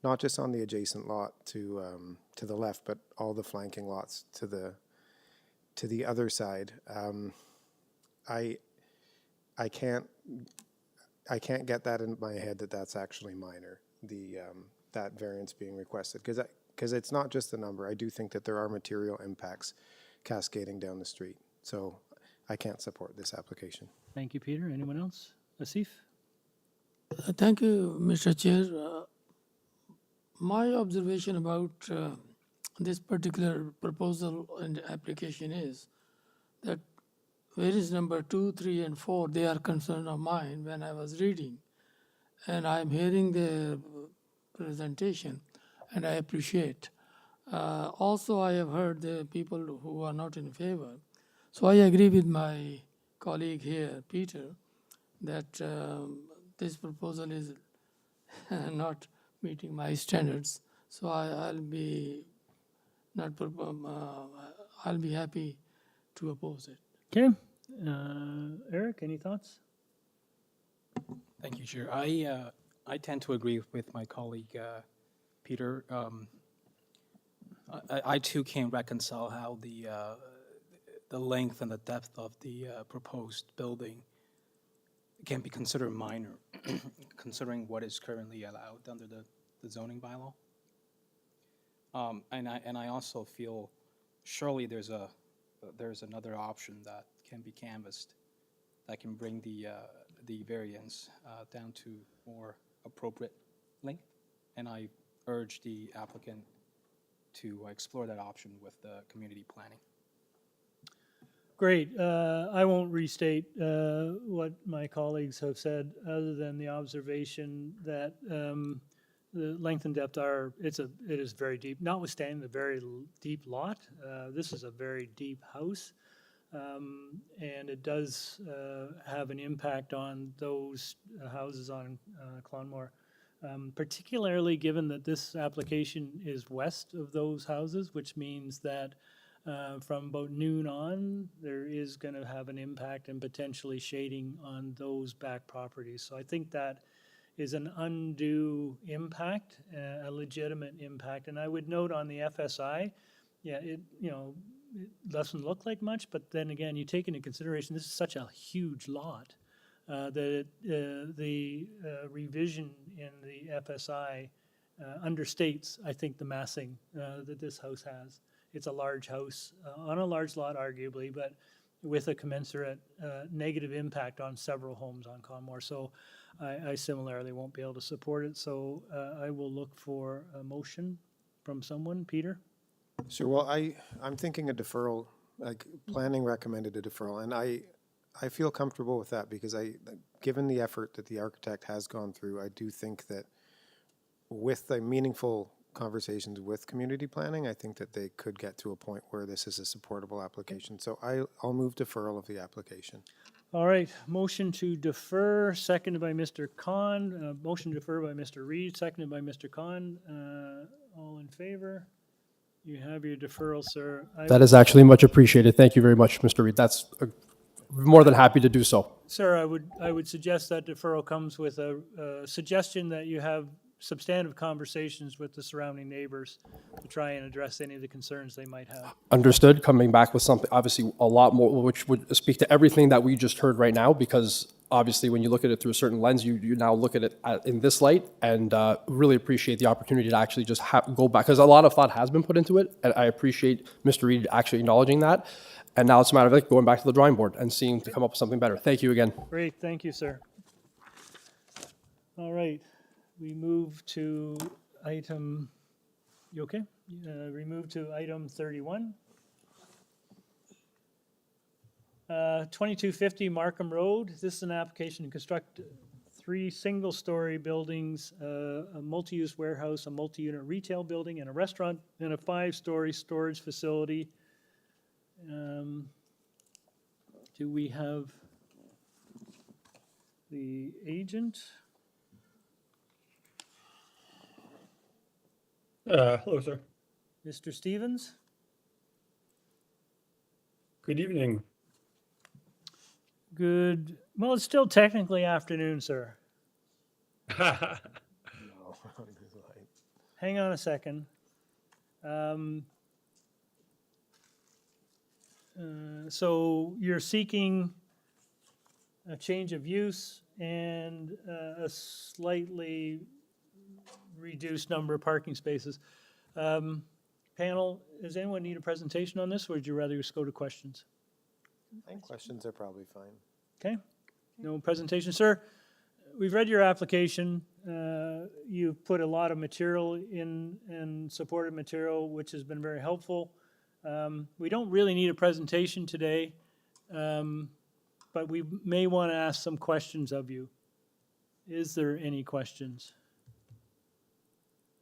not just on the adjacent lot to the left, but all the flanking lots to the other side. I can't get that in my head that that's actually minor, that variance being requested, because it's not just the number. I do think that there are material impacts cascading down the street. So I can't support this application. Thank you, Peter. Anyone else? Asif? Thank you, Mr. Chair. My observation about this particular proposal and application is that various number 2, 3, and 4, they are concern of mine when I was reading. And I'm hearing the presentation, and I appreciate. Also, I have heard the people who are not in favor. So I agree with my colleague here, Peter, that this proposal is not meeting my standards. So I'll be not. I'll be happy to oppose it. Okay. Eric, any thoughts? Thank you, Chair. I tend to agree with my colleague, Peter. I too can't reconcile how the length and the depth of the proposed building can be considered minor, considering what is currently allowed under the zoning bylaw. And I also feel surely there's another option that can be canvassed that can bring the variance down to more appropriate length. And I urge the applicant to explore that option with the community planning. Great. I won't restate what my colleagues have said, other than the observation that the length and depth it is very deep, notwithstanding the very deep lot. This is a very deep house, and it does have an impact on those houses on Clonmore, particularly given that this application is west of those houses, which means that from about noon on, there is going to have an impact and potentially shading on those back properties. So I think that is an undue impact, a legitimate impact. And I would note on the FSI, yeah, it doesn't look like much, but then again, you take into consideration this is such a huge lot that the revision in the FSI understates, I think, the massing that this house has. It's a large house on a large lot, arguably, but with a commensurate negative impact on several homes on Clonmore. So I similarly won't be able to support it. So I will look for a motion from someone. Peter? Sure. Well, I'm thinking a deferral, like planning recommended a deferral, and I feel comfortable with that because given the effort that the architect has gone through, I do think that with the meaningful conversations with community planning, I think that they could get to a point where this is a supportable application. So I'll move deferral of the application. All right, motion to defer, seconded by Mr. Khan. Motion to defer by Mr. Reed, seconded by Mr. Khan. All in favor? You have your deferral, sir. That is actually much appreciated. Thank you very much, Mr. Reed. That's more than happy to do so. Sir, I would suggest that deferral comes with a suggestion that you have substantive conversations with the surrounding neighbors to try and address any of the concerns they might have. Understood. Coming back with something, obviously, a lot more, which would speak to everything that we just heard right now, because obviously, when you look at it through a certain lens, you now look at it in this light, and really appreciate the opportunity to actually just go back, because a lot of thought has been put into it, and I appreciate Mr. Reed actually acknowledging that. And now it's a matter of like going back to the drawing board and seeing to come up with something better. Thank you again. Great, thank you, sir. All right, we move to item, you okay? We move to item 31. 2250 Markham Road. This is an application to construct 3 single-story buildings, a multi-use warehouse, a multi-unit retail building, and a restaurant, and a 5-story storage facility. Do we have the agent? Hello, sir. Mr. Stevens? Good evening. Good, well, it's still technically afternoon, sir. Hang on a second. So you're seeking a change of use and a slightly reduced number of parking spaces. Panel, does anyone need a presentation on this, or would you rather just go to questions? I think questions are probably fine. Okay, no presentation. Sir, we've read your application. You've put a lot of material in and supported material, which has been very helpful. We don't really need a presentation today, but we may want to ask some questions of you. Is there any questions?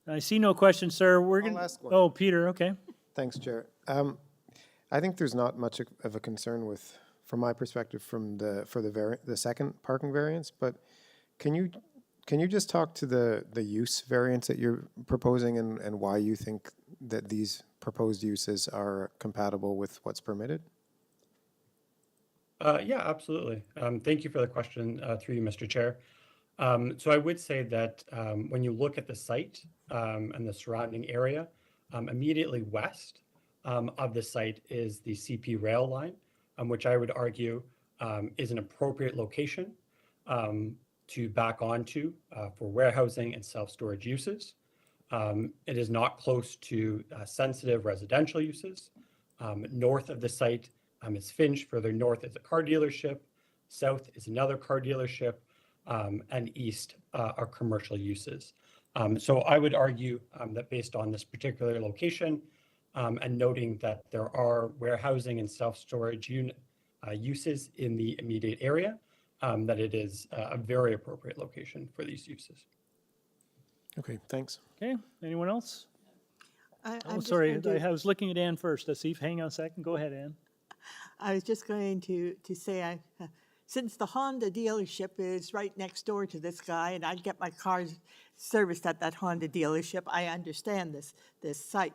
I see no questions, sir. We're going to ask one. Oh, Peter, okay. Thanks, Chair. I think there's not much of a concern with, from my perspective, for the second parking variance. But can you just talk to the use variance that you're proposing and why you think that these proposed uses are compatible with what's permitted? Yeah, absolutely. Thank you for the question through you, Mr. Chair. So I would say that when you look at the site and the surrounding area, immediately west of the site is the CP rail line, which I would argue is an appropriate location to back onto for warehousing and self-storage uses. It is not close to sensitive residential uses. North of the site is Finch. Further north is a car dealership. South is another car dealership. And east are commercial uses. So I would argue that based on this particular location and noting that there are warehousing and self-storage uses in the immediate area, that it is a very appropriate location for these uses. Okay, thanks. Okay, anyone else? I'm Oh, just sorry, going to- I was looking at Ann first. Asif, hang on a second. Go ahead, Ann. I was just going to say, since the Honda dealership is right next door to this guy, and I'd get my car serviced at that Honda dealership, I understand this site.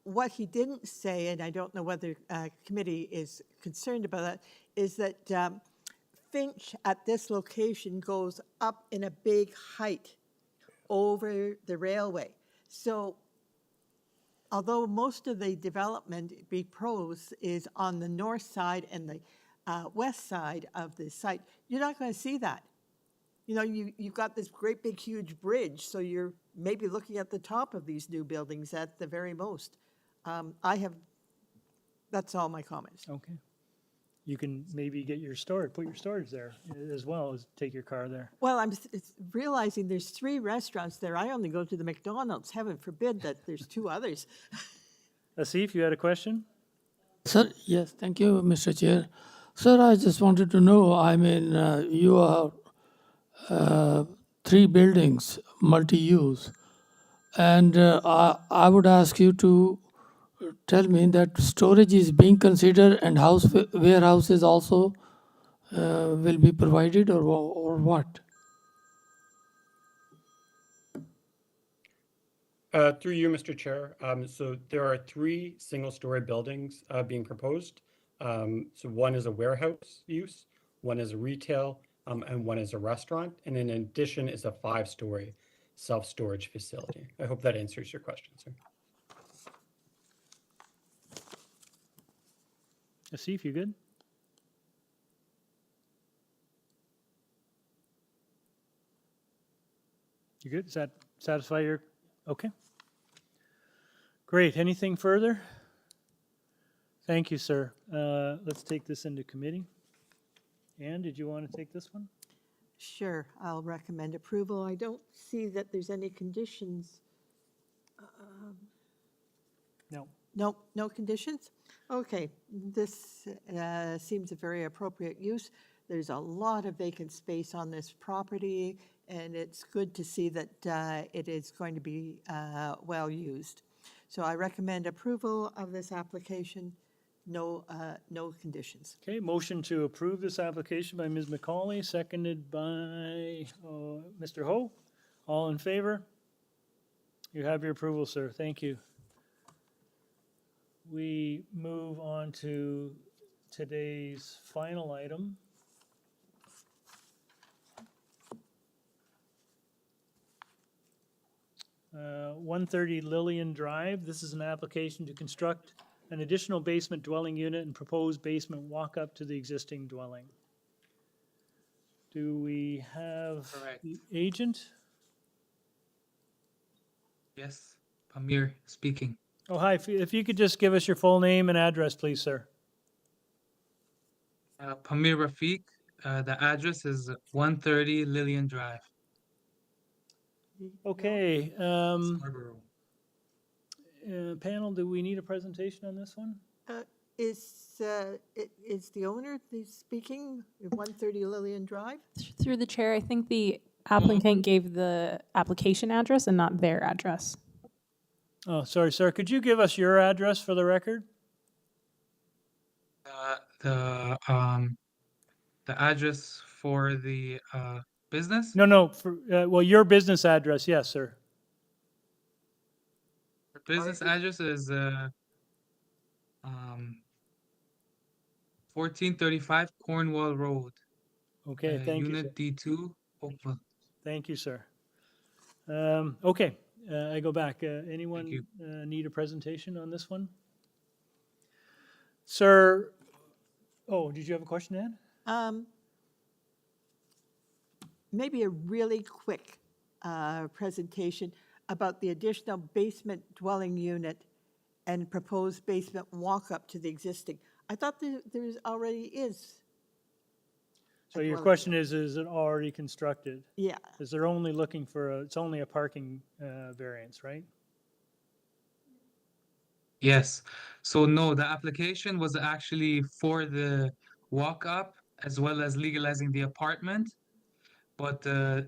What he didn't say, and I don't know whether committee is concerned about that, is that Finch at this location goes up in a big height over the railway. So although most of the development, be pros, is on the north side and the west side of the site, you're not going to see that. You know, you've got this great big huge bridge, so you're maybe looking at the top of these new buildings at the very most. That's all my comments. Okay. You can maybe get your storage, put your storage there as well as take your car there. Well, I'm realizing there's 3 restaurants there. I only go to the McDonald's. Heaven forbid that there's 2 others. Asif, you had a question? Sir, yes, thank you, Mr. Chair. Sir, I just wanted to know, I mean, you are 3 buildings, multi-use, and I would ask you to tell me that storage is being considered and warehouses also will be provided, or what? Through you, Mr. Chair. So there are 3 single-story buildings being proposed. So one is a warehouse use, one is a retail, and one is a restaurant. And in addition is a 5-story self-storage facility. I hope that answers your question, sir. Asif, you good? You good? Does that satisfy your, okay. Great, anything further? Thank you, sir. Let's take this into committee. Ann, did you want to take this one? Sure, I'll recommend approval. I don't see that there's any conditions. No. Nope, no conditions? Okay, this seems a very appropriate use. There's a lot of vacant space on this property, and it's good to see that it is going to be well used. So I recommend approval of this application, no conditions. Okay, motion to approve this application by Ms. McCauley, seconded by Mr. Ho. All in favor? You have your approval, sir. Thank you. We move on to today's final item. Uh, 130 Lillian Drive. This is an application to construct an additional basement dwelling unit and proposed basement walk-up to the existing dwelling. Do we have the agent? Yes, Pamir speaking. Oh, hi. If you could just give us your full name and address, please, sir. Pamir Rafiq. The address is 130 Lillian Drive. Okay. Scarborough. Panel, do we need a presentation on this one? Is the owner speaking, 130 Lillian Drive? Through the chair, I think the applicant gave the application address and not their address. Oh, sorry, sir. Could you give us your address for the record? The address for the business? No. For, well, your business address, yes, sir. The business address is 1435 Cornwall Road. Okay, thank you, sir. Unit D2, Oakville. Thank you, sir. Okay, I go back. Anyone need a presentation on this one? Sir, oh, did you have a question, Ann? Maybe a really quick presentation about the additional basement dwelling unit and proposed basement walk-up to the existing. I thought there already is. So your question is it already constructed? Yeah. Because they're only looking for, it's only a parking variance, right? Yes. So no, the application was actually for the walk-up as well as legalizing the apartment. But there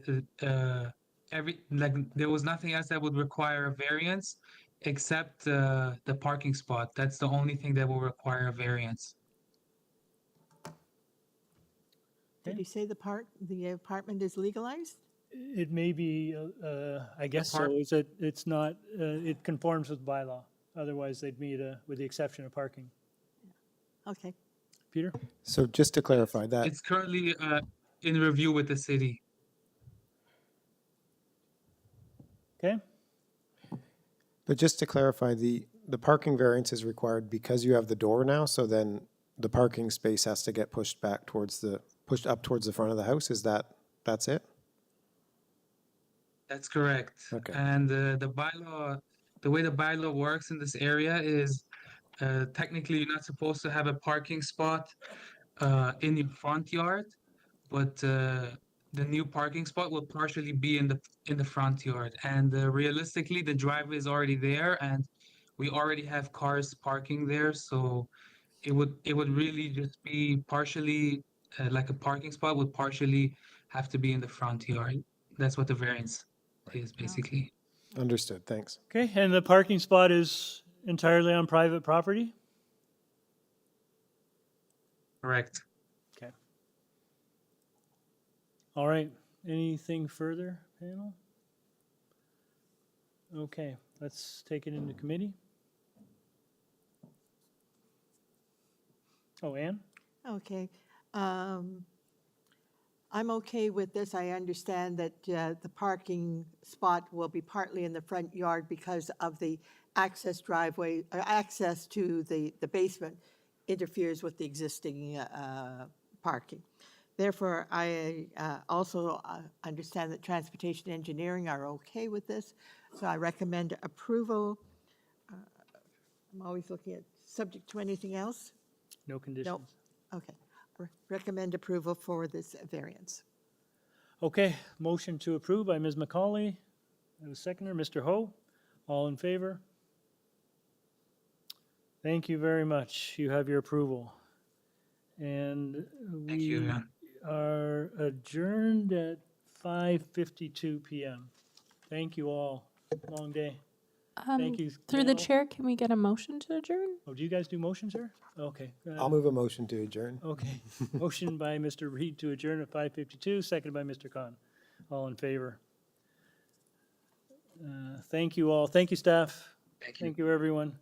was nothing else that would require a variance except the parking spot. That's the only thing that will require a variance. Did he say the apartment is legalized? It may be, I guess so. It's not, it conforms with bylaw. Otherwise, they'd meet with the exception of parking. Okay. Peter? So just to clarify that. It's currently in review with the city. Okay. But just to clarify, the parking variance is required because you have the door now, so then the parking space has to get pushed up towards the front of the house. That's it? That's correct. Okay. And the bylaw, the way the bylaw works in this area is technically you're not supposed to have a parking spot in your front yard, but the new parking spot will partially be in the front yard. And realistically, the driveway is already there, and we already have cars parking there, so it would really just be partially like a parking spot would partially have to be in the front yard. That's what the variance is basically. Understood. Thanks. Okay, and the parking spot is entirely on private property? Correct. Okay. All right. Anything further, panel? Okay, let's take it into committee. Oh, Ann? Okay. I'm okay with this. I understand that the parking spot will be partly in the front yard because of the access driveway, or access to the basement interferes with the existing parking. Therefore, I also understand that transportation engineering are okay with this, so I recommend approval. I'm always looking at subject to anything else. No conditions. Okay. Recommend approval for this variance. Okay, motion to approve by Ms. McCauley. And a seconder, Mr. Ho. All in favor? Thank you very much. You have your approval. And Thank you, we yeah. are adjourned at 5:52 PM. Thank you all. Long day. Thank you. Through the panel. chair, can we get a motion to adjourn? Oh, do you guys do motions here? Okay. I'll move a motion to adjourn. Okay. Motion by Mr. Reed to adjourn at 5:52, seconded by Mr. Khan. All in favor? Thank you all. Thank you, staff. Thank you. Thank you, everyone.